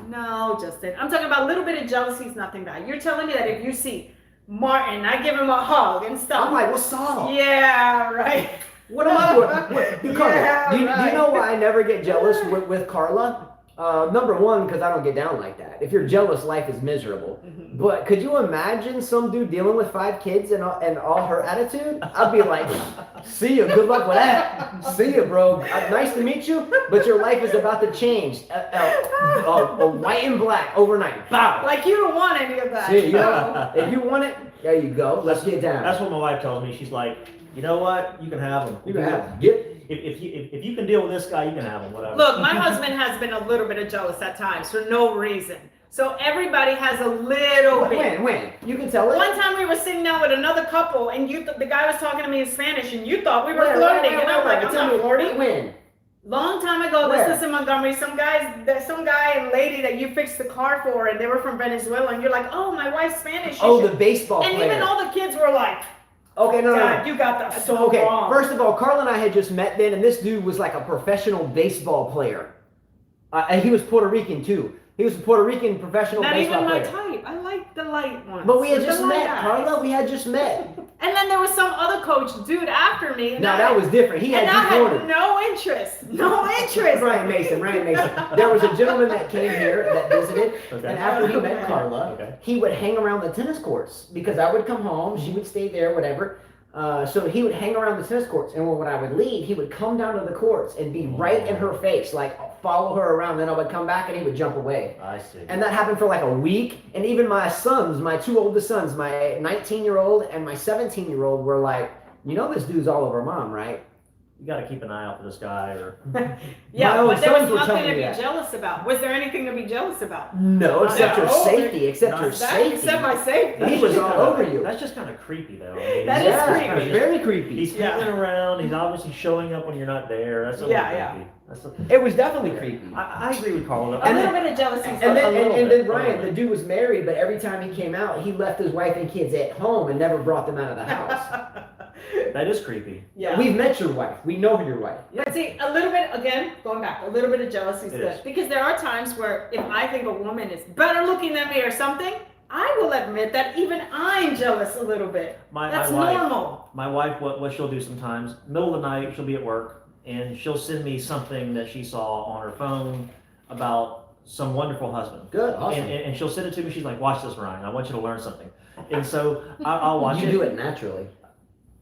No, Justin. I'm talking about a little bit of jealousy is nothing bad. You're telling me that if you see Martin, I give him a hug and stuff. I'm like, what's up? Yeah, right. What am I doing? Carla, Yeah, do you right. know why I never get jealous with Carla? Number one, because I don't get down like that. If you're jealous, life is miserable. Mhm. But could you imagine some dude dealing with 5 kids and all her attitude? I'd be like, see ya, good luck with that. See ya, bro. Nice to meet you, but your life is about to change. White and black overnight. Bow. Like you don't want any of that. See, No. if you want it, there you go. Let's get down. That's what my wife tells me. She's like, you know what? You can have him. You can have get. If you can deal with this guy, you can have him. Whatever. Look, my husband has been a little bit of jealous at times for no reason. So everybody has a little bit. When you can tell it. One time we were sitting down with another couple, and the guy was talking to me in Spanish, and you thought we were Where, flirting, where, and I'm where, like, where? I'm Tell not me, flirting. When? Long time ago, Where? this is in Montgomery. Some guy and lady that you fixed the car for, and they were from Venezuela, and you're like, oh, my wife's Spanish. you Oh, should-" the baseball And player. even all the kids were like, Okay, no. God, you got that so Okay, wrong. first of all, Carl and I had just met then, and this dude was like a professional baseball player. And he was Puerto Rican too. He was a Puerto Rican professional Not baseball even my player. type. I like the light ones. But we had The just light met, eyes. Carla. We had just met. And then there was some other coach dude after me. And No, I that was different. He had and I you had cornered. no interest. No interest. Ryan Mason. There was a gentleman that came here that visited, Okay. and after he met Carla, Okay. he would hang around the tennis courts because I would come home, she would stay there, whatever. So he would hang around the tennis courts, and when I would leave, he would come down to the courts and be right in her face, like follow her around. Then I would come back, and he would jump away. I see. And that happened for like a week. And even my sons, my 2 oldest sons, my 19-year-old and my 17-year-old, were like, you know, this dude's all over mom, right? You got to keep an eye out for this guy, or Yeah, My own but there was sons were nothing telling to me be that. jealous about. Was there anything to be jealous about? No, except your Yeah. safety. Except your That safety. Except my safety. He was all over you. That's just kind of creepy, though. I mean, That he's is just creepy. kinda- Very creepy. He's Yeah. hanging around. He's obviously showing up when you're not there. That's a little Yeah, creepy. That's a, It was definitely creepy. I agree with Carl. A And little then- bit of jealousy. And then, A little and bit, then a Ryan, little the bit. dude was married, but every time he came out, he left his wife and kids at home and never brought them out of the house. That is creepy. Yeah. We've met your wife. We know your wife. But see, a little bit, again, going back, a little bit of jealousy is It good. is. Because there are times where if I think a woman is better looking than me or something, I will admit that even I'm jealous a little bit. That's my wife, normal. My wife, what she'll do sometimes, middle of the night, she'll be at work, and she'll send me something that she saw on her phone about some wonderful husband. Good, awesome. And she'll send it to me. She's like, watch this, Ryan. I want you to learn something. And so I'll watch it. You do it naturally.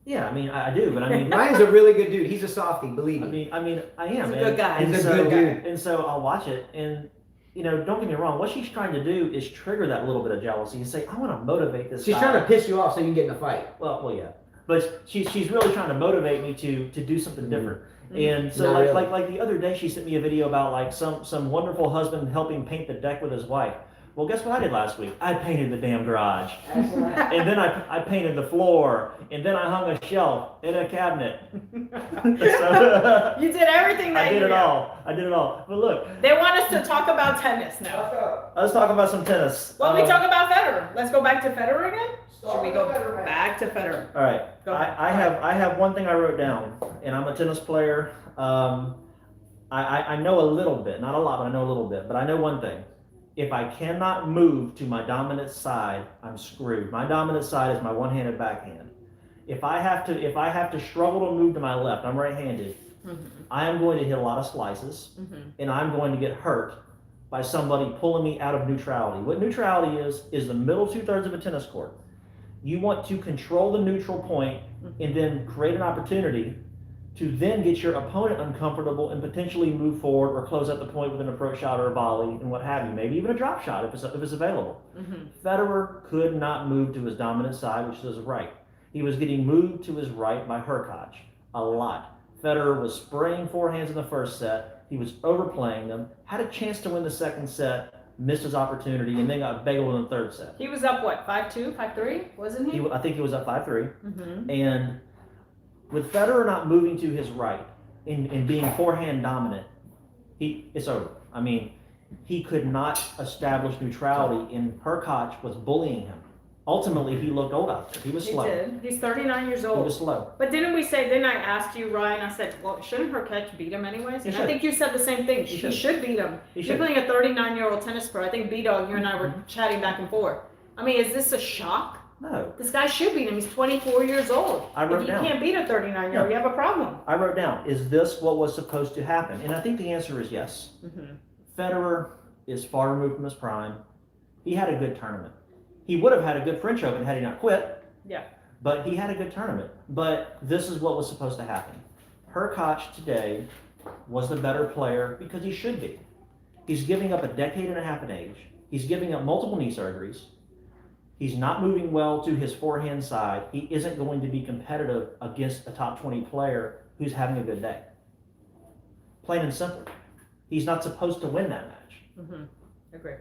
Yeah, I mean, I do, but I mean, Ryan's a really good dude. He's a softie, believe me. I am. He's a good guy. And He's a so, good dude. And so I'll watch it, and don't get me wrong. What she's trying to do is trigger that little bit of jealousy and say, I want to motivate this She's guy. trying to piss you off so you can get in a fight. Well, yeah. But she's really trying to motivate me to do something different. And so Not like the other day, she sent me a video about like some wonderful husband helping paint the deck with his wife. Well, guess what I did last week? I painted the damn garage. And then I painted the floor. And then I hung a shelf in a cabinet. So, You did everything that I did you it all. I did it all. But look, They want us to talk about tennis now. let's talk about some tennis. Well, we talk about Federer. Let's go back to Federer again. Should we go back to Federer? All right. Go ahead. I have one thing I wrote down, and I'm a tennis player. I know a little bit, not a lot, but I know a little bit. But I know one thing. If I cannot move to my dominant side, I'm screwed. My dominant side is my one-handed backhand. If I have to struggle to move to my left, I'm right-handed. I am going to hit a lot of slices, and I'm going to get hurt by somebody pulling me out of neutrality. What neutrality is the middle two-thirds of a tennis court. You want to control the neutral point and then create an opportunity to then get your opponent uncomfortable and potentially move forward or close out the point with an approach shot or a volley and what have you. Maybe even a drop shot if it's available. Federer could not move to his dominant side, which is his right. He was getting moved to his right by Hurkacz a lot. Federer was spraying forehands in the first set. He was overplaying them, had a chance to win the second set, missed his opportunity, and then got bageled in the third set. He was up what, 5-2, 5-3, wasn't he? I think he was up 5-3. And with Federer not moving to his right and being forehand dominant, it's over. I mean, he could not establish neutrality, and Hurkacz was bullying him. Ultimately, he looked old out there. He was slow. He did. He's 39 years old. He was slow. But didn't I ask you, Ryan, I said, well, shouldn't Hurkacz beat him anyways? And I think you said the same thing. He should beat him. You're playing a 39-year-old tennis pro. I think B-Dog, you and I were chatting back and forth. I mean, is this a shock? No. This guy should beat him. He's 24 years old. If you can't beat a 39-year-old, you have a problem. I wrote down, is this what was supposed to happen? And I think the answer is yes. Federer is far removed from his prime. He had a good tournament. He would have had a good French Open had he not quit. Yeah. But he had a good tournament. But this is what was supposed to happen. Hurkacz today was the better player because he should be. He's giving up a decade and a half in age. He's giving up multiple knee surgeries. He's not moving well to his forehand side. He isn't going to be competitive against a top 20 player who's having a good day. Plain and simple. He's not supposed to win that match. Agree.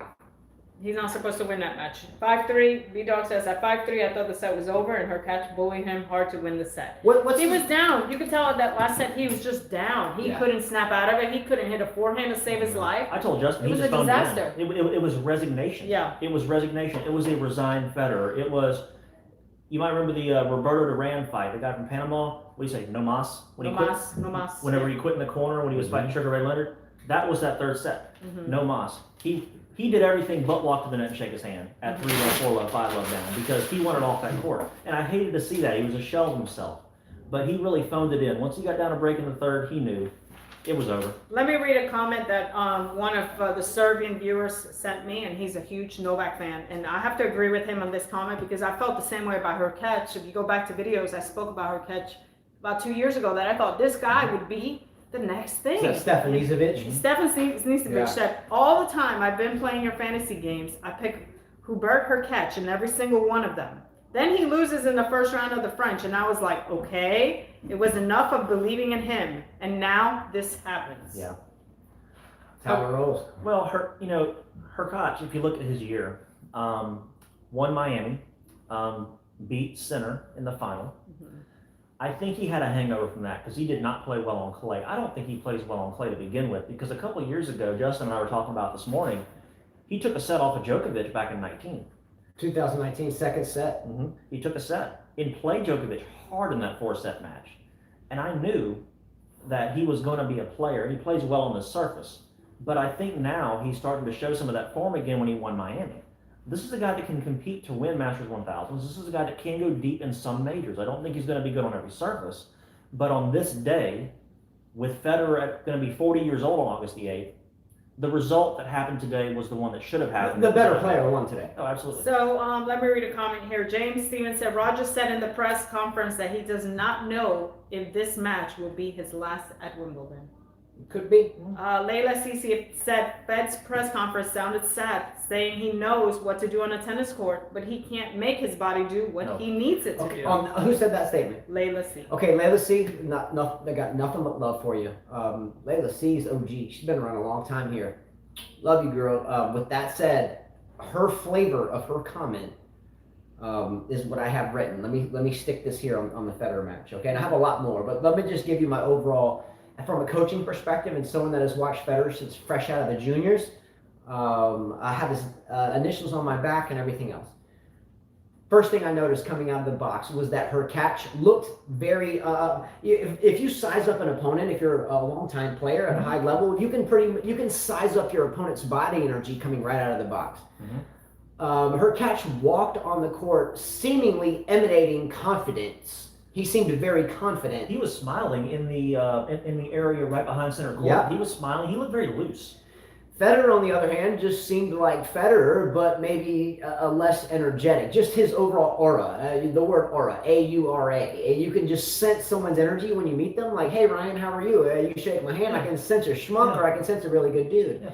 He's not supposed to win that match. 5-3, B-Dog says at 5-3, I thought the set was over, and Hurkacz bullied him hard to win the set. He was down. You could tell that last set he was just down. He couldn't snap out of it. He couldn't hit a forehand to save his life. I told Justin, it was a disaster. It was resignation. Yeah. It was resignation. It was a resigned Federer. It was, you might remember the Roberto Duran fight, the guy from Panama. What do you say, no mas? No mas. Whenever he quit in the corner when he was fighting Sugar Ray Leonard, that was that third set. No mas. He did everything but walk to the net and shake his hand at 3-love, 4-love, 5-love down because he wanted off that court. And I hated to see that. He was a shell of himself. But he really phoned it in. Once he got down a break in the third, he knew it was over. Let me read a comment that one of the Serbian viewers sent me, and he's a huge Novak fan. And I have to agree with him on this comment because I felt the same way about Hurkacz. If you go back to videos, I spoke about Hurkacz about 2 years ago that I thought this guy would be the next thing. Stefan Nizovic. Stefan Nizovic said, all the time I've been playing your fantasy games, I pick Hubert Hurkacz in every single one of them. Then he loses in the first round of the French, and I was like, okay, it was enough of believing in him, and now this happens. Yeah. That's how it rolls. Well, Hurkacz, if you look at his year, won Miami, beat Sinner in the final. I think he had a hangover from that because he did not play well on clay. I don't think he plays well on clay to begin with because a couple of years ago, Justin and I were talking about this morning, he took a set off of Djokovic back in 2019, second set. He took a set and played Djokovic hard in that 4-set match. And I knew that he was going to be a player. He plays well on the surface. But I think now he's starting to show some of that form again when he won Miami. This is a guy that can compete to win Masters 1000s. This is a guy that can go deep in some majors. I don't think he's going to be good on every surface. But on this day, with Federer going to be 40 years old on August the 8th, the result that happened today was the one that should have happened. The better player won today. Oh, absolutely. So let me read a comment here. James Stevens said, Roger said in the press conference that he does not know if this match will be his last at Wimbledon. Could be. Layla Sisi said Fed's press conference sounded sad, saying he knows what to do on a tennis court, but he can't make his body do what he needs it to Okay. do. Who said that statement? Layla C. Okay, Layla C. They got nothing but love for you. Layla C's OG. She's been around a long time here. Love you, girl. With that said, her flavor of her comment is what I have written. Let me stick this here on the Federer match. Okay, and I have a lot more, but let me just give you my overall. From a coaching perspective and someone that has watched Federer since fresh out of the juniors, I have his initials on my back and everything else. First thing I noticed coming out of the box was that her catch looked very, if you size up an opponent, if you're a long-time player at a high level, you can size up your opponent's body energy coming right out of the box. Her catch walked on the court seemingly emanating confidence. He seemed very confident. He was smiling in the area right behind center court. Yeah. He was smiling. He looked very loose. Federer, on the other hand, just seemed like Federer, but maybe a less energetic. Just his overall aura. The word aura, A-U-R-A. You can just sense someone's energy when you meet them. Like, hey, Ryan, how are you? You shake my hand. I can sense a schmuck, or I can sense a really good dude. Yeah.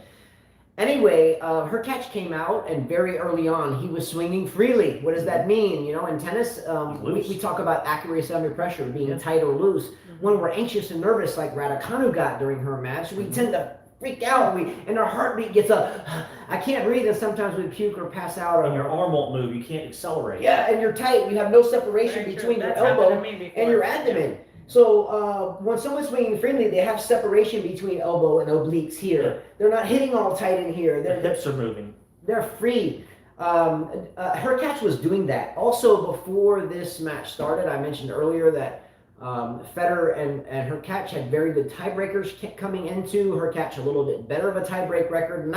Anyway, her catch came out, and very early on, he was swinging freely. What does that mean? You know, in tennis, we talk about accuracy under pressure, being tight or loose. When we're anxious and nervous, like Raducanu got during her match, we tend to freak out, and our heartbeat gets up. I can't breathe, and sometimes we puke or pass out. And your arm won't move. You can't accelerate. Yeah, and you're tight. You have no separation Very between true. your That's happened to elbow me before. and your abdomen. So when someone's swinging freely, they have separation between elbow and obliques here. Yeah. They're not hitting all tight in here. The hips are moving. They're free. Her catch was doing that. Also, before this match started, I mentioned earlier that Federer and her catch had very good tiebreakers coming into her catch, a little bit better of a tiebreak record. And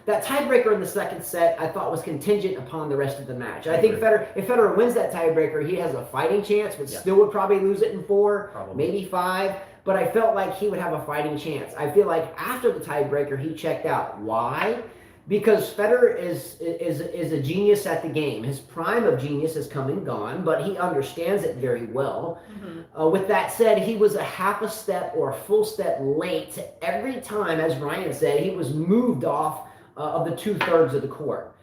that tiebreaker in the second set, I thought was contingent upon the rest of the match. I think if Federer wins that tiebreaker, he has a fighting chance, but still would probably lose it in 4, maybe 5. But I felt like he would have a fighting chance. I feel like after the tiebreaker, he checked out. Why? Because Federer is a genius at the game. His prime of genius has come and gone, but he understands it very well. With that said, he was a half a step or a full step late every time, as Ryan said, he was moved off of the 2/3 of the court.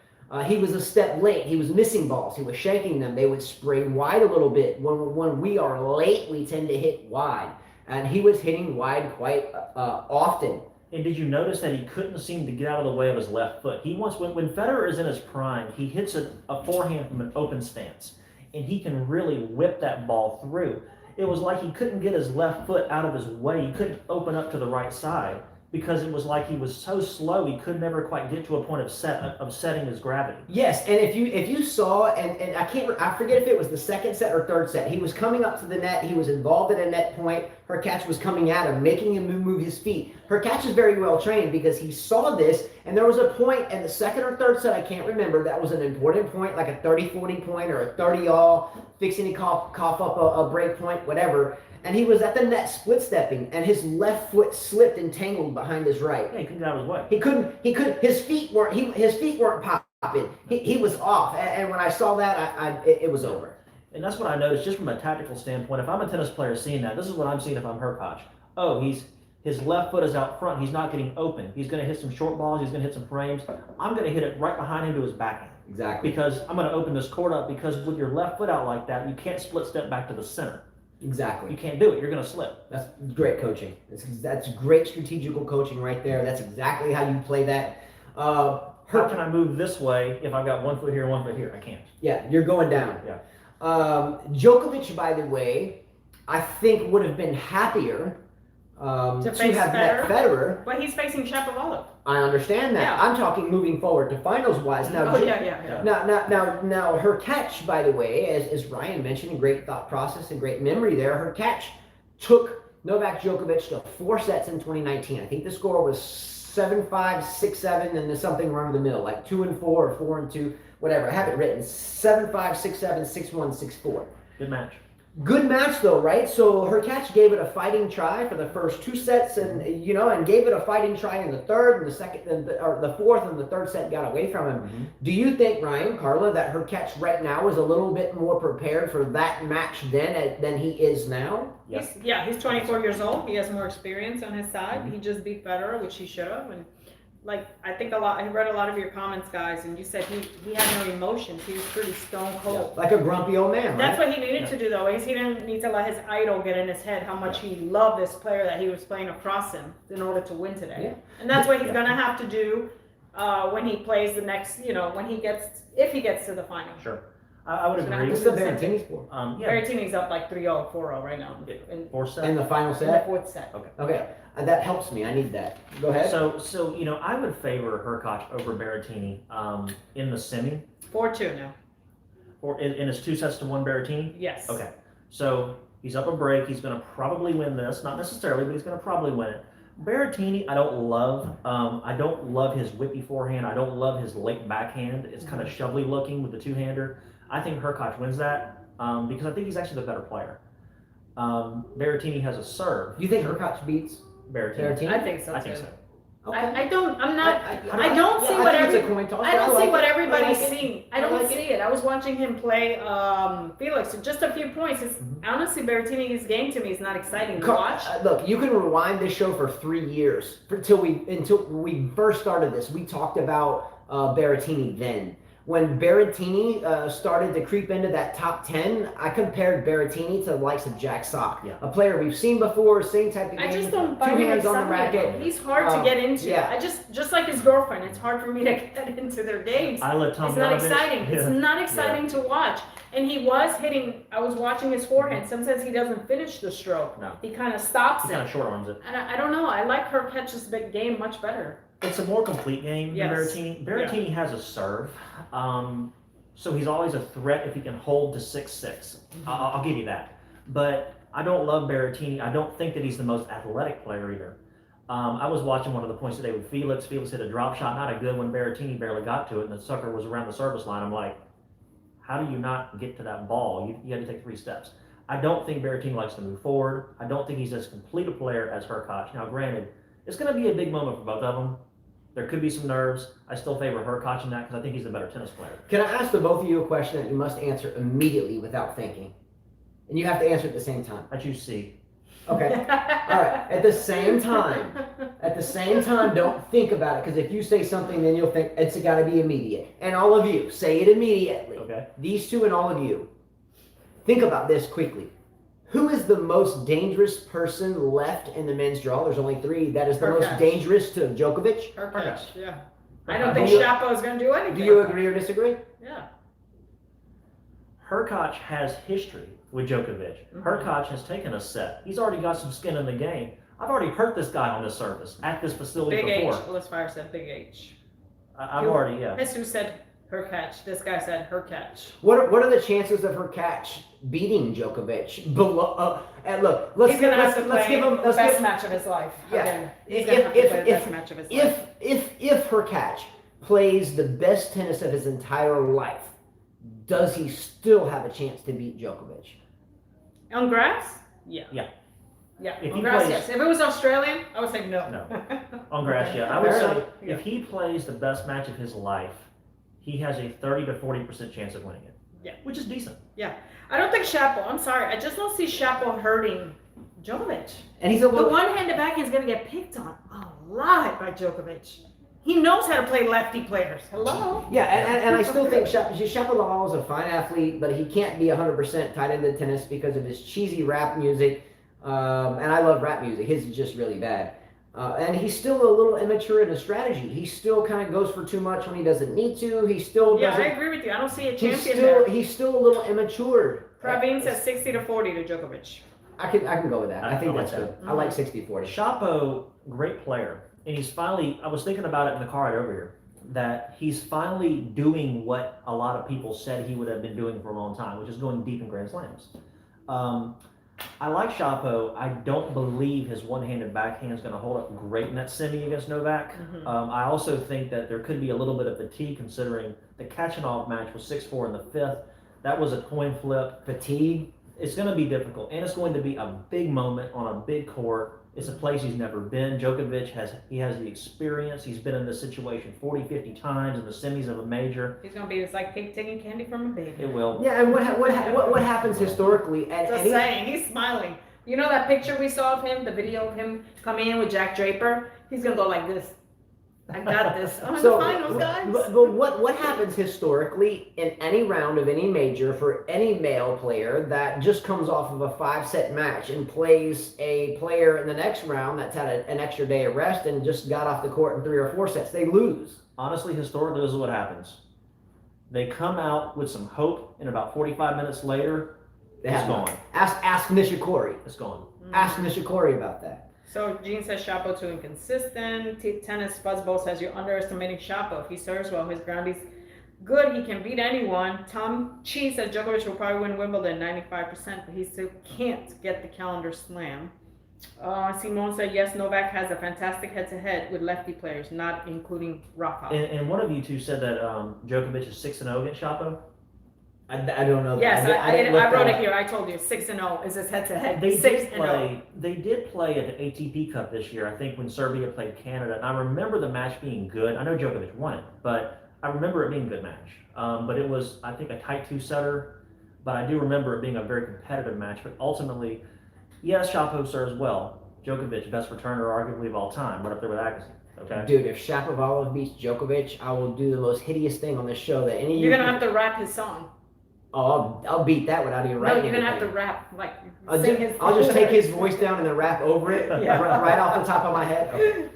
He was a step late. He was missing balls. He was shanking them. They would spray wide a little bit. When we are late, we tend to hit wide. And he was hitting wide quite often. And did you notice that he couldn't seem to get out of the way of his left foot? When Federer is in his prime, he hits a forehand from an open stance, and he can really whip that ball through. It was like he couldn't get his left foot out of his way. He couldn't open up to the right side because it was like he was so slow he could never quite get to a point of setting his gravity. Yes, and if you saw, and I forget if it was the second set or third set, he was coming up to the net, he was involved at a net point, her catch was coming at him, making him move his feet. Her catch is very well trained because he saw this, and there was a point in the second or third set, I can't remember, that was an important point, like a 30-40 point or a 30-all, fixing to cough up a break point, whatever. And he was at the net split stepping, and his left foot slipped and tangled behind his right. Yeah, he couldn't get out of his way. He couldn't. His feet weren't popping. He was off. And when I saw that, it was over. And that's what I noticed just from a tactical standpoint. If I'm a tennis player seeing that, this is what I'm seeing if I'm her coach. Oh, his left foot is out front. He's not getting open. He's going to hit some short balls. He's going to hit some frames. I'm going to hit it right behind him to his backhand. Exactly. Because I'm going to open this court up, because with your left foot out like that, you can't split step back to the center. Exactly. You can't do it. You're going to slip. That's great coaching. That's great strategical coaching right there. That's exactly how you play that. How can I move this way if I've got 1 foot here, 1 foot here? I can't. Yeah, you're going down. Yeah. Djokovic, by the way, I think would have been happier to have met Federer. But he's facing Shapovalov. I understand that. Yeah. I'm talking moving forward to finals wise. Now, Now, her catch, by the way, as Ryan mentioned, great thought process and great memory there. Her catch took Novak Djokovic to 4 sets in 2019. I think the score was 7-5, 6-7, and there's something around the middle, like 2-4 or 4-2, whatever. I have it written 7-5, 6-7, 6-1, 6-4. Good match. Good match though, right? So Hurkacz gave it a fighting try for the first 2 sets, and and gave it a fighting try in the third, and the second, or the fourth, and the third set got away from him. Mm-hmm. Do you think, Ryan, Carla, that Hurkacz right now is a little bit more prepared for that match then than he is now? Yes. He's 24 years old. He has more experience on his side. He just beat Federer, which he should have. And I think I read a lot of your comments, guys, and you said he had no emotions. He was pretty stone cold. Like a grumpy old man, right? That's what he needed to do, though, is he didn't need to let his idol get in his head how much he loved this player that he was playing across him in order to win today. Yeah. And that's what he's going to have to do when he plays the next, if he gets to the final. Sure. I would agree. This is the Berrettini score. Berrettini's up like 3-0, 4-0 right now. Fourth set. In the final In the set? fourth set. Okay. That helps me. I need that. Go ahead. So I would favor Hurkacz over Berrettini in the semi. 4-2 now. Or in his 2 sets to 1 Berrettini? Yes. Okay. So he's up a break. He's going to probably win this. Not necessarily, but he's going to probably win it. Berrettini, I don't love. I don't love his whippy forehand. I don't love his late backhand. It's kind of shovelly looking with the two-hander. I think Hurkacz wins that because I think he's actually the better player. Berrettini has a serve. You think Hurkacz beats Berrettini? I think so, too. I think so. Okay. I don't see I what think it's a coin toss. I don't see what it. everybody's I like it. seeing. I don't see it. I was watching him play Felix. Just a few points. It's honestly Berrettini's game to me is not exciting to watch. Look, you can rewind this show for 3 years until we first started this. We talked about Berrettini then. When Berrettini started to creep into that top 10, I compared Berrettini to the likes of Jack Sock, a player we've seen before, same type of game. I just don't two find him hands on the exciting. racket. He's hard to get into. Yeah. I just like his girlfriend. It's hard for me to get into their games. I let Tom It's not Donovan- exciting. It's Yeah. not exciting to watch. And he was hitting. I was watching his forehand. Sometimes he doesn't finish the stroke. No. He kind of stops He it. kind of short arms it. And I don't know. I like Hurkacz's big game much better. It's a more complete game Yes. than Berrettini. Berrettini has a serve. So he's always a threat if he can hold to 6-6. I'll give you that. But I don't love Berrettini. I don't think that he's the most athletic player either. I was watching one of the points today with Felix. Felix hit a drop shot, not a good one. Berrettini barely got to it, and the sucker was around the service line. I'm like, how do you not get to that ball? You had to take 3 steps. I don't think Berrettini likes to move forward. I don't think he's as complete a player as Hurkacz. Now, granted, it's going to be a big moment for both of them. There could be some nerves. I still favor Hurkacz in that because I think he's the better tennis player. Can I ask the both of you a question that you must answer immediately without thinking? And you have to answer at the same time. I choose C. Okay. All right. At the same time, don't think about it, because if you say something, then you'll think it's got to be immediate. And all of you, say it immediately. Okay. These two and all of you, think about this quickly. Who is the most dangerous person left in the men's draw? There's only 3. That is the most dangerous to Djokovic. Hurkacz, yeah. I don't think Do you- Shapo is going to do anything. Do you agree or disagree? Yeah. Hurkacz has history with Djokovic. Hurkacz has taken a set. He's already got some skin in the game. I've already hurt this guy on this surface at this facility Big before. H. Let's fire said Big H. I've already, yeah. Jesus said Hurkacz. This guy said Hurkacz. What are the chances of Hurkacz beating Djokovic? Below, and look, let's He's give gonna have to play him the best match of his life. Yeah. Again, he's gonna have to play the best match of his life. If Hurkacz plays the best tennis of his entire life, does he still have a chance to beat Djokovic? On grass? Yeah. Yeah. Yeah. If On he grass, plays- yes. If it was Australian, I would say no. No. On grass, yeah. I would say if he plays the best match of his life, he has a 30 to 40% chance of winning it. Yeah. Which is decent. Yeah. I don't think Shapo, I'm sorry, I just don't see Shapo hurting Djokovic. And he's a The little. one-handed backhand is going to get picked on a lot by Djokovic. He knows how to play lefty players. Hello? Yeah, and I still think Shapovalov is a fine athlete, but he can't be 100% tied into tennis because of his cheesy rap music. And I love rap music. His is just really bad. And he's still a little immature in his strategy. He still kind of goes for too much when he doesn't need to. He still Yeah, doesn't. I agree with you. I don't see a He's champion there. still a little immature. Praveen says 60 to 40 to Djokovic. I can go with that. I think I like that's good. that. I like 60-40. Shapo, great player. And he's finally, I was thinking about it in the car right over here, that he's finally doing what a lot of people said he would have been doing for a long time, which is going deep in Grand Slams. I like Shapo. I don't believe his one-handed backhand is going to hold up great in that semi against Novak. I also think that there could be a little bit of fatigue considering the Kachanov match was 6-4 in the 5th. That was a coin flip. Fatigue. It's going to be difficult, and it's going to be a big moment on a big court. It's a place he's never been. Djokovic has the experience. He's been in this situation 40, 50 times in the semis of a major. He's gonna be it's like taking candy from a baby. It will. Yeah, and what happens historically? Just saying, he's smiling. You know that picture we saw of him, the video of him coming in with Jack Draper? He's gonna go like this. I got this. I'm in the finals, guys. But what happens historically in any round of any major for any male player that just comes off of a 5-set match and plays a player in the next round that's had an extra day of rest and just got off the court in 3 or 4 sets? They lose. Honestly, historically, this is what happens. They come out with some hope, and about 45 minutes later, it's gone. Ask Nishikori. It's gone. Ask Nishikori about that. So Gene says Shapo too inconsistent. Tennis Fuzzball says you're underestimating Shapo. If he serves well, his ground is good. He can beat anyone. Tom Chi says Djokovic will probably win Wimbledon 95%, but he still can't get the calendar slam. Simone said yes, Novak has a fantastic head-to-head with lefty players, not including Rafa. And one of you two said that Djokovic is 6-0 against Shapo. I don't know. Yes, I wrote it here. I told you 6-0 is his head-to-head. They 6-0. They did play at the ATP Cup this year, I think, when Serbia played Canada. And I remember the match being good. I know Djokovic won it, but I remember it being a good match. But it was, I think, a tight 2-setter. But I do remember it being a very competitive match. But ultimately, yes, Shapo serves well. Djokovic, best returner arguably of all time, right up there with Agassi. Okay. Dude, if Shapovalov beats Djokovic, I will do the most hideous thing on this show that any of you. You're gonna have to rap his song. Oh, I'll beat that without even writing. No, you're gonna have to rap like. Sing his I'll just take his voice down and then rap over it, right off the top of my head. Okay.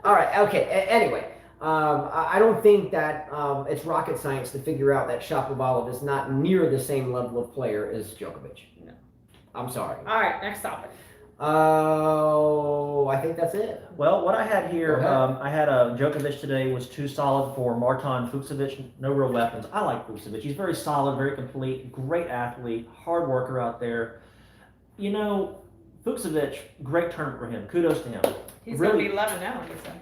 All right. Okay. Anyway, I don't think that it's rocket science to figure out that Shapovalov is not near the same level of player as Djokovic. No. I'm sorry. All right. Next topic. I think that's it. Well, what I had here, I had Djokovic today was too solid for Martin Fucsovic. No real weapons. I like Fucsovic. He's very solid, very complete, great athlete, hard worker out there. You know, Fucsovic, great tournament for him. Kudos to him. He's really, gonna be 11 now, like you said.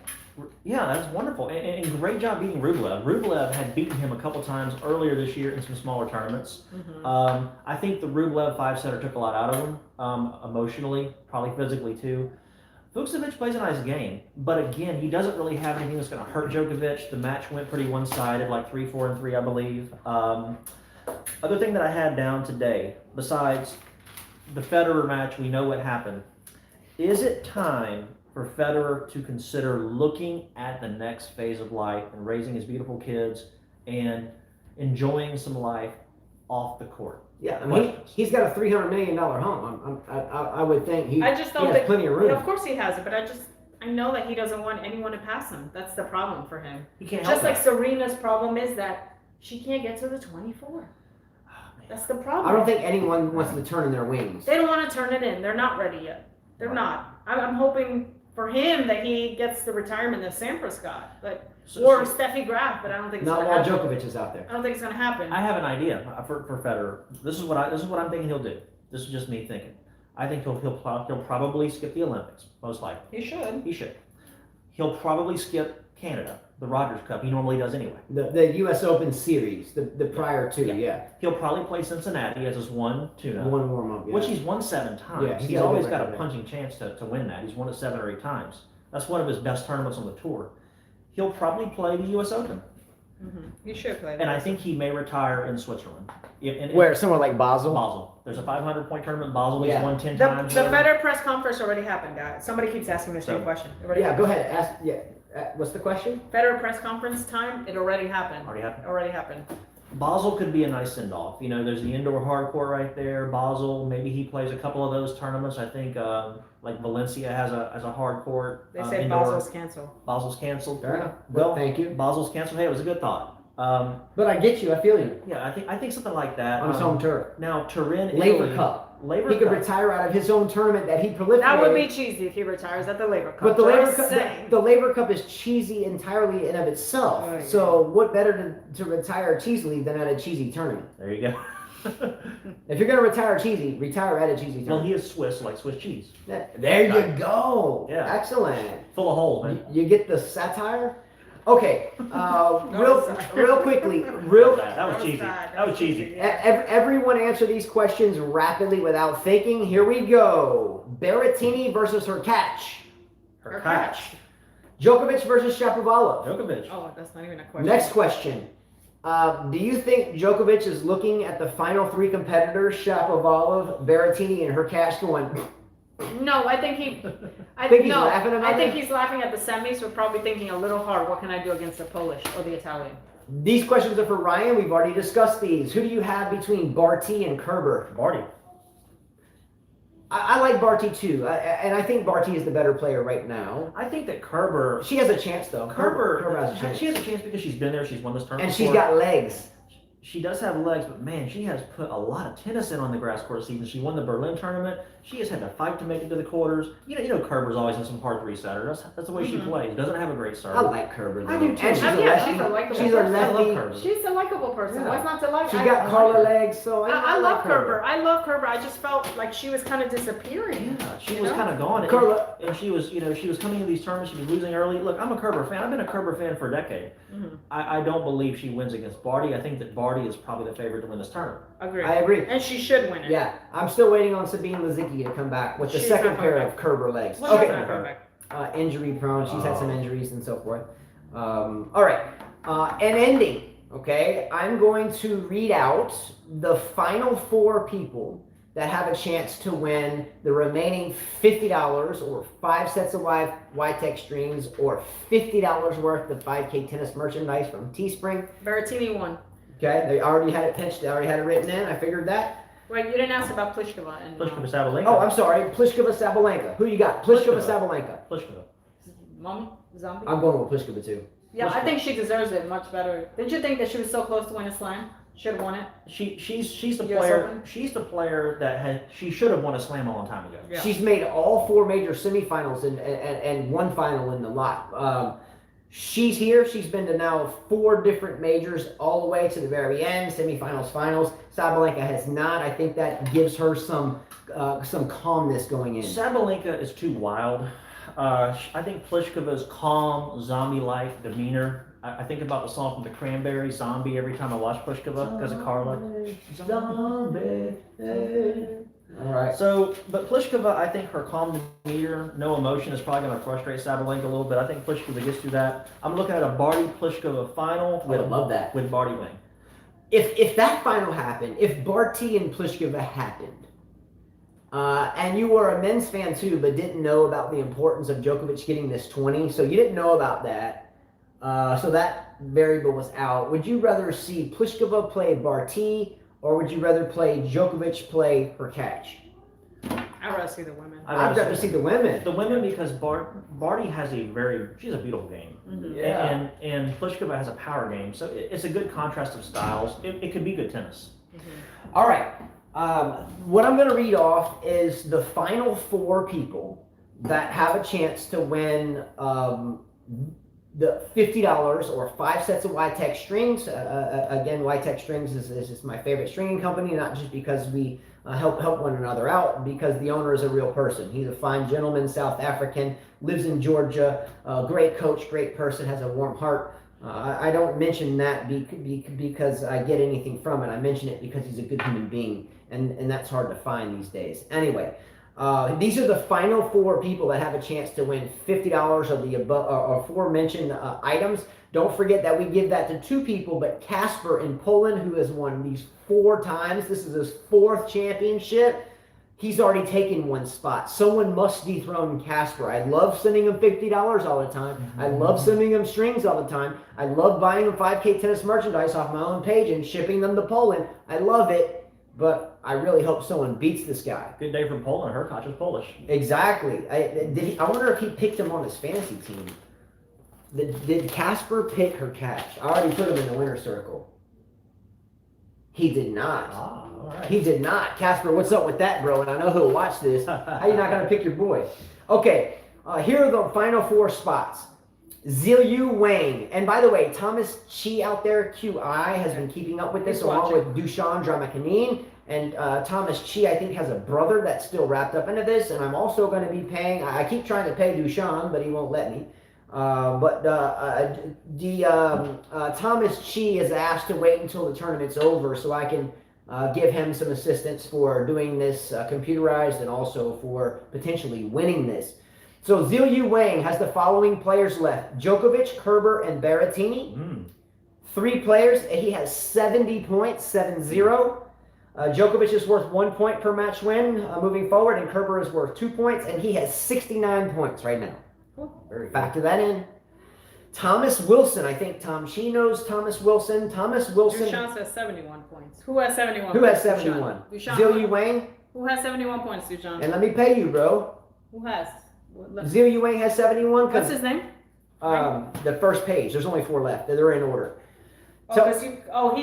Yeah, that's wonderful. And great job beating Rublev. Rublev had beaten him a couple times earlier this year in some smaller tournaments. Mm-hmm. I think the Rublev 5-setter took a lot out of him, emotionally, probably physically too. Fucsovic plays a nice game, but again, he doesn't really have anything that's going to hurt Djokovic. The match went pretty one-sided, like 3-4-3, I believe. Other thing that I had down today, besides the Federer match, we know what happened. Is it time for Federer to consider looking at the next phase of life and raising his beautiful kids and enjoying some life off the court? Yeah, I mean, he's got a $300 million home. I would think he has plenty of room. Of course he has it, but I know that he doesn't want anyone to pass him. That's the problem for him. He can't Just help like Serena's problem is that she can't get to the 24. That's the problem. I don't think anyone wants to turn in their wings. They don't want to turn it in. They're not ready yet. They're not. I'm hoping for him that he gets the retirement that Sampras got, or Steffi Graf, but I don't think it's not gonna while happen. Djokovic is out there. I don't think it's gonna happen. I have an idea for Federer. This is what I'm thinking he'll do. This is just me thinking. I think he'll probably skip the Olympics, most likely. He should. He should. He'll probably skip Canada, the Rogers Cup. He normally does anyway. The U.S. Open Series, the prior two, yeah. He'll probably play Cincinnati as his one tune-up. One warm-up, yeah. Which he's won 7 times. Yeah, he's always got a punching chance to win that. He's won it 7 or 8 times. That's one of his best tournaments on the tour. He'll probably play the U.S. Open. Mm-hmm. He should play that. And I think he may retire in Switzerland. Where? Somewhere like Basel? Basel. There's a 500-point tournament in Basel. He's won 10 times. The Federer press conference already happened, guys. Somebody keeps asking me the same question. Go ahead. Ask. Yeah. What's the question? Federer press conference time. It already happened. Already happened. Basel could be a nice send-off. You know, there's the indoor hard court right there. Basel, maybe he plays a couple of those tournaments. I think like Valencia has a hard court. They say indoor. Basel's canceled. Basel's canceled. Fair enough. Well, thank you. Basel's canceled. Hey, it was a good thought. But I get you. I feel you. Yeah, I think something like that on his home turf. Now Turin, Labor Italy, Cup. He could retire out of his own tournament that he proliferated. That would be cheesy if he retires at the Labor Cup. But the Labor Cup is cheesy entirely in of itself. Oh, yeah. So what better to retire cheesily than at a cheesy tournament? There you go. If you're going to retire cheesy, retire at a cheesy tournament. Well, he is Swiss, like Swiss cheese. There you go. Yeah. Excellent. Full of holes, man. You get the satire? Okay, real quickly, real. That was cheesy. That was cheesy. Everyone answer these questions rapidly without thinking. Here we go. Berrettini versus Hurkacz. Her catch. Djokovic versus Shapovalov. Djokovic. Oh, that's not even a question. Next question. Do you think Djokovic is looking at the final three competitors, Shapovalov, Berrettini, and Hurkacz, going, No, I think he's laughing about I think it? he's laughing at the semis. We're probably thinking a little hard. What can I do against the Polish or the Italian? These questions are for Ryan. We've already discussed these. Who do you have between Barty and Kerber? Barty. I like Barty too, and I think Barty is the better player right now. I think that Kerber. She has a chance though. Kerber has a chance. She has a chance because she's been there. She's won this tournament. And she's before. got legs. She does have legs, but man, she has put a lot of tennis in on the grass court this season. She won the Berlin tournament. She has had to fight to make it to the quarters. You know, Kerber's always in some hard three setter. That's the way she plays. Doesn't have a great serve. I like Kerber. I do too. And she's a Yeah, lefty. she's a likable She's a person. I love lefty. Kerber. She's a likable person. Yeah. What's not to like? She's got Carla legs, so I like love Kerber. I love Kerber. I just felt like she was kind of disappearing. Yeah, she You was know? kind of gone. Carla. And she was, she was coming into these tournaments. She was losing early. Look, I'm a Kerber fan. I've been a Kerber fan for a decade. Mhm. I don't believe she wins against Barty. I think that Barty is probably the favorite to win this tournament. Agree. I agree. And she should win it. Yeah, I'm still waiting on Sabine Lisicki to come back with the She's second not pair coming of Kerber legs. Well, she's Okay, not coming back. injury prone. She's had some injuries and so forth. All right, an ending. Okay, I'm going to read out the final four people that have a chance to win the remaining $50 or 5 sets of Y-Tech strings or $50 worth of 5K tennis merchandise from Teespring. Berrettini won. Okay, they already had it pinched. They already had it written in. I figured that. Wait, you didn't ask about Pliskova and Pliskova Sabalenka. Oh, I'm sorry. Pliskova Sabalenka. Who you got? Pliskova Sabalenka. Pliskova. Mommy Zombie. I'm going with Pliskova too. Yeah, I Pliskova. think she deserves it much better. Didn't you think that she was so close to win a slam? Should have won it. She's the US player. Open? She's the player that she should have won a slam a long time ago. Yeah. She's made all 4 major semifinals and 1 final in the lot. She's here. She's been to now 4 different majors all the way to the very end, semifinals, finals. Sabalenka has not. I think that gives her some calmness going in. Sabalenka is too wild. I think Pliskova's calm, zombie-like demeanor. I think about the song from the Cranberries, Zombie, every time I watch Pliskova because of Carla. Zombie. All right. So, but Pliskova, I think her calm demeanor, no emotion, is probably going to frustrate Sabalenka a little bit. I think Pliskova gets through that. I'm looking at a Barty Pliskova final I love that. with Barty winning. If that final happened, if Barty and Pliskova happened, and you were a men's fan too, but didn't know about the importance of Djokovic getting this 20, so you didn't know about that, so that variable was out. Would you rather see Pliskova play Barty, or would you rather play Djokovic play Hurkacz? I'd rather see the women. I'd rather see the women. The women, because Barty has she's a beautiful game. Mhm. Yeah. And Pliskova has a power game, so it's a good contrast of styles. It could be good tennis. All right. What I'm going to read off is the final 4 people that have a chance to win the $50 or 5 sets of Y-Tech strings. Again, Y-Tech Strings is my favorite stringing company, not just because we help one another out, because the owner is a real person. He's a fine gentleman, South African, lives in Georgia, great coach, great person, has a warm heart. I don't mention that because I get anything from it. I mention it because he's a good human being, and that's hard to find these days. Anyway, these are the final 4 people that have a chance to win $50 of the aforementioned items. Don't forget that we give that to 2 people, but Kasper in Poland, who has won these 4 times, this is his 4th championship. He's already taken 1 spot. Someone must dethrone Kasper. I love sending him $50 all the time. I love sending him strings all the time. I love buying him 5K tennis merchandise off my own page and shipping them to Poland. I love it, but I really hope someone beats this guy. Good day from Poland. Hurkacz is Polish. Exactly. I wonder if he picked him on his fantasy team. Did Kasper pick Hurkacz? I already put him in the winner circle. He did not. Ah, all right. He did not. Kasper, what's up with that, bro? And I know who'll watch this. How you not going to pick your boy? Okay, here are the final 4 spots. Ziliu Wang. And by the way, Thomas Chi out there, QI, has been keeping up with this He's along watching. with Dusan Dramakanine. And Thomas Chi, I think, has a brother that's still wrapped up into this. And I'm also going to be paying, I keep trying to pay Dusan, but he won't let me. Thomas Chi is asked to wait until the tournament's over so I can give him some assistance for doing this computerized and also for potentially winning this. So Zhou Wang has the following players left: Djokovic, Kerber, and Berrettini. 3 players. He has 70 points, 7-0. Djokovic is worth 1 point per match win moving forward, and Kerber is worth 2 points, and he has 69 points right now. Factor that in. Thomas Wilson, I think Tom Chi knows Thomas Wilson. Thomas Wilson. Duchamp has 71 points. Who has 71 Who points? has 71? Duchamp. Zhou Wang. Who has 71 points, Duchamp? And let me pay you, bro. Who has? Zhou Wang has 71. What's his name? The first page. There's only 4 left. They're in order. He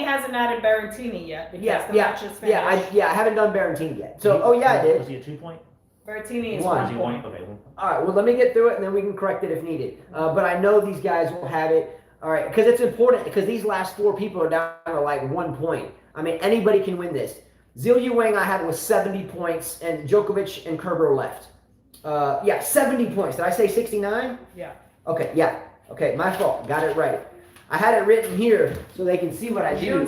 hasn't added Berrettini yet because the match is finished. I haven't done Berrettini yet. So, I did. Was he a 2 point? Berrettini is 1. 1 point. Okay. All right, well, let me get through it, and then we can correct it if needed. But I know these guys will have it. All right, because it's important, because these last 4 people are down to like 1 point. I mean, anybody can win this. Zhou Wang I had was 70 points, and Djokovic and Kerber left. 70 points. Did I say 69? Yeah. Okay, yeah. Okay, my fault. Got it right. I had it written here so they can see what I do.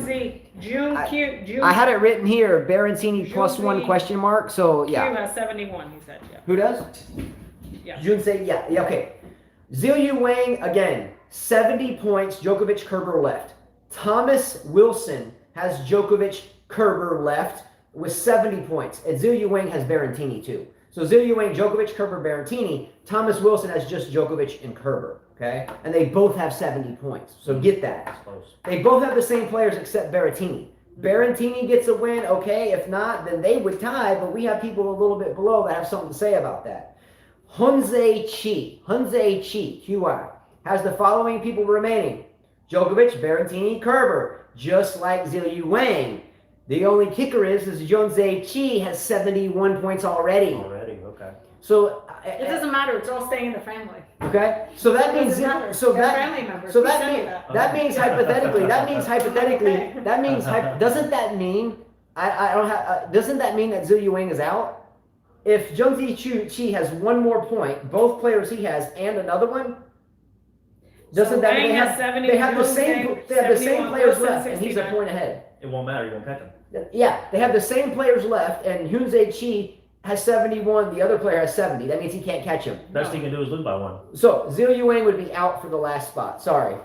I had it written here, Berrettini +1 question mark. So yeah. Q has 71, he said, yeah. Who does? Yeah. Junse, yeah, okay. Zhou Wang, again, 70 points, Djokovic, Kerber left. Thomas Wilson has Djokovic, Kerber left with 70 points. And Zhou Wang has Berrettini too. So Zhou Wang, Djokovic, Kerber, Berrettini. Thomas Wilson has just Djokovic and Kerber, okay? And they both have 70 points. So get that. They both have the same players except Berrettini. Berrettini gets a win, okay? If not, then they would tie, but we have people a little bit below that have something to say about that. Hunze Chi, QI, has the following people remaining: Djokovic, Berrettini, Kerber, just like Zhou Wang. The only kicker is Junse Chi has 71 points already. Okay. So it doesn't matter. It's all staying in the family. Okay. So that means family members. that means hypothetically. Doesn't that mean I don't have? Doesn't that mean that Zhou Wang is out? If Junse Chi has 1 more point, both players he has, and another one, doesn't that mean they have the same players left, and he's a point ahead? It won't matter. You won't catch him. Yeah, they have the same players left, and Hunze Chi has 71. The other player has 70. That means he can't catch him. Best he can do is lose by 1. So Zhou Wang would be out for the last spot. Sorry.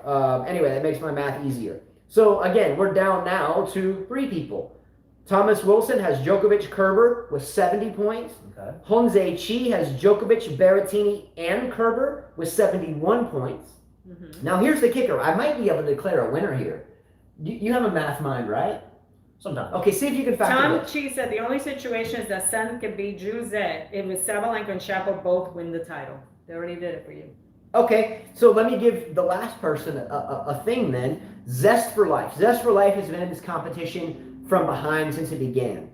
Anyway, that makes my math easier. So again, we're down now to 3 people. Thomas Wilson has Djokovic, Kerber with 70 points. Okay. Hunze Chi has Djokovic, Berrettini, and Kerber with 71 points. Mm-hmm. Now here's the kicker. I might be able to declare a winner here. You have a math mind, right? Sometimes. Okay, see if you can factor Tom this. Chi said the only situation is that Sen can beat Jose if Sabalenka and Shapo both win the title. They already did it for you. Okay, so let me give the last person a thing then. Zest for Life. Zest for Life has been in this competition from behind since it began.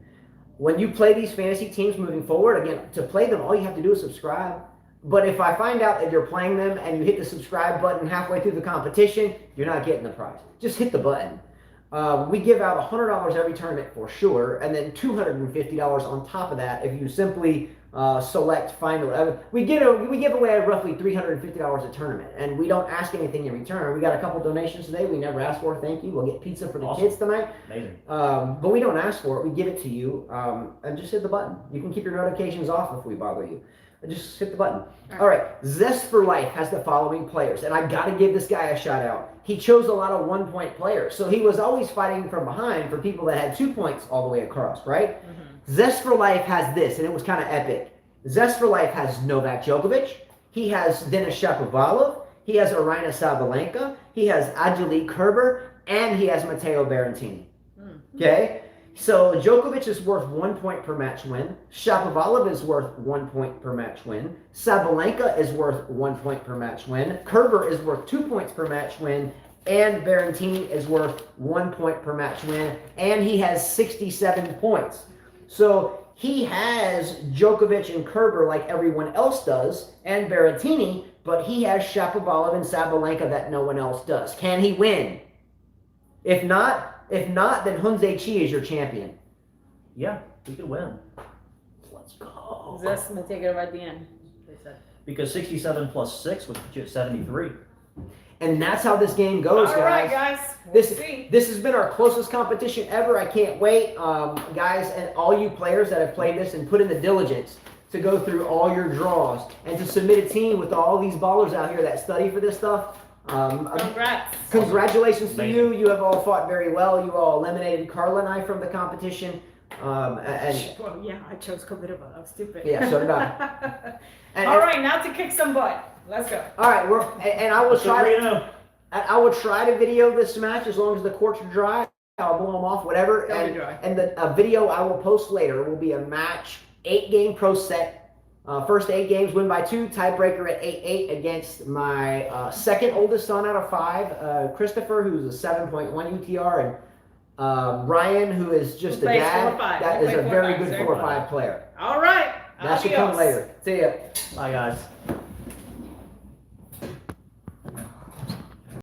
When you play these fantasy teams moving forward, again, to play them, all you have to do is subscribe. But if I find out that you're playing them and you hit the subscribe button halfway through the competition, you're not getting the prize. Just hit the button. We give out $100 every tournament for sure, and then $250 on top of that if you simply select final. We give away roughly $350 a tournament, and we don't ask anything in return. We got a couple donations today we never asked for. Thank you. We'll get pizza for the kids tonight. Amazing. But we don't ask for it. We give it to you, and just hit the button. You can keep your notifications off if we bother you. Just hit the button. All right. Zest for Life has the following players, and I got to give this guy a shout out. He chose a lot of 1-point players, so he was always fighting from behind for people that had 2 points all the way across, right? Mm-hmm. Zest for Life has this, and it was kind of epic. Zest for Life has Novak Djokovic. He has Denis Shapovalov. He has Aryna Sabalenka. He has Angelique Kerber, and he has Matteo Berrettini. Okay? So Djokovic is worth 1 point per match win. Shapovalov is worth 1 point per match win. Sabalenka is worth 1 point per match win. Kerber is worth 2 points per match win. And Berrettini is worth 1 point per match win. And he has 67 points. So he has Djokovic and Kerber like everyone else does, and Berrettini, but he has Shapovalov and Sabalenka that no one else does. Can he win? If not, then Hunze Chi is your champion. Yeah, he could win. Let's go. Zest will take it over at the end, they said. because 67 plus 6 would get you at 73. And that's how this game goes, All guys. right, guys. We'll This see. has been our closest competition ever. I can't wait, guys, and all you players that have played this and put in the diligence to go through all your draws and to submit a team with all these ballers out here that study for this stuff. Congrats. Congratulations to you. Amazing. You have all fought very well. You all eliminated Carla and I from the competition. And Well, yeah, I chose Kvitova. I'm stupid. yeah, so did I. And, All right, now to kick some butt. Let's go. All right, and I will Let's go try to. 3-0. I will try to video this match as long as the courts are dry. I'll blow them off, whatever. They'll be dry. And the video I will post later will be a match, 8-game pro set. First 8 games win by 2, tiebreaker at 8-8 against my second oldest son out of 5, Christopher, who's a 7.1 UTR, and Ryan, who is just a Plays dad. 4 or 5. That He is a plays 4 or very 5, good sir. 4 or 5 player. All right. That should come Adios. later. See ya. Bye, guys.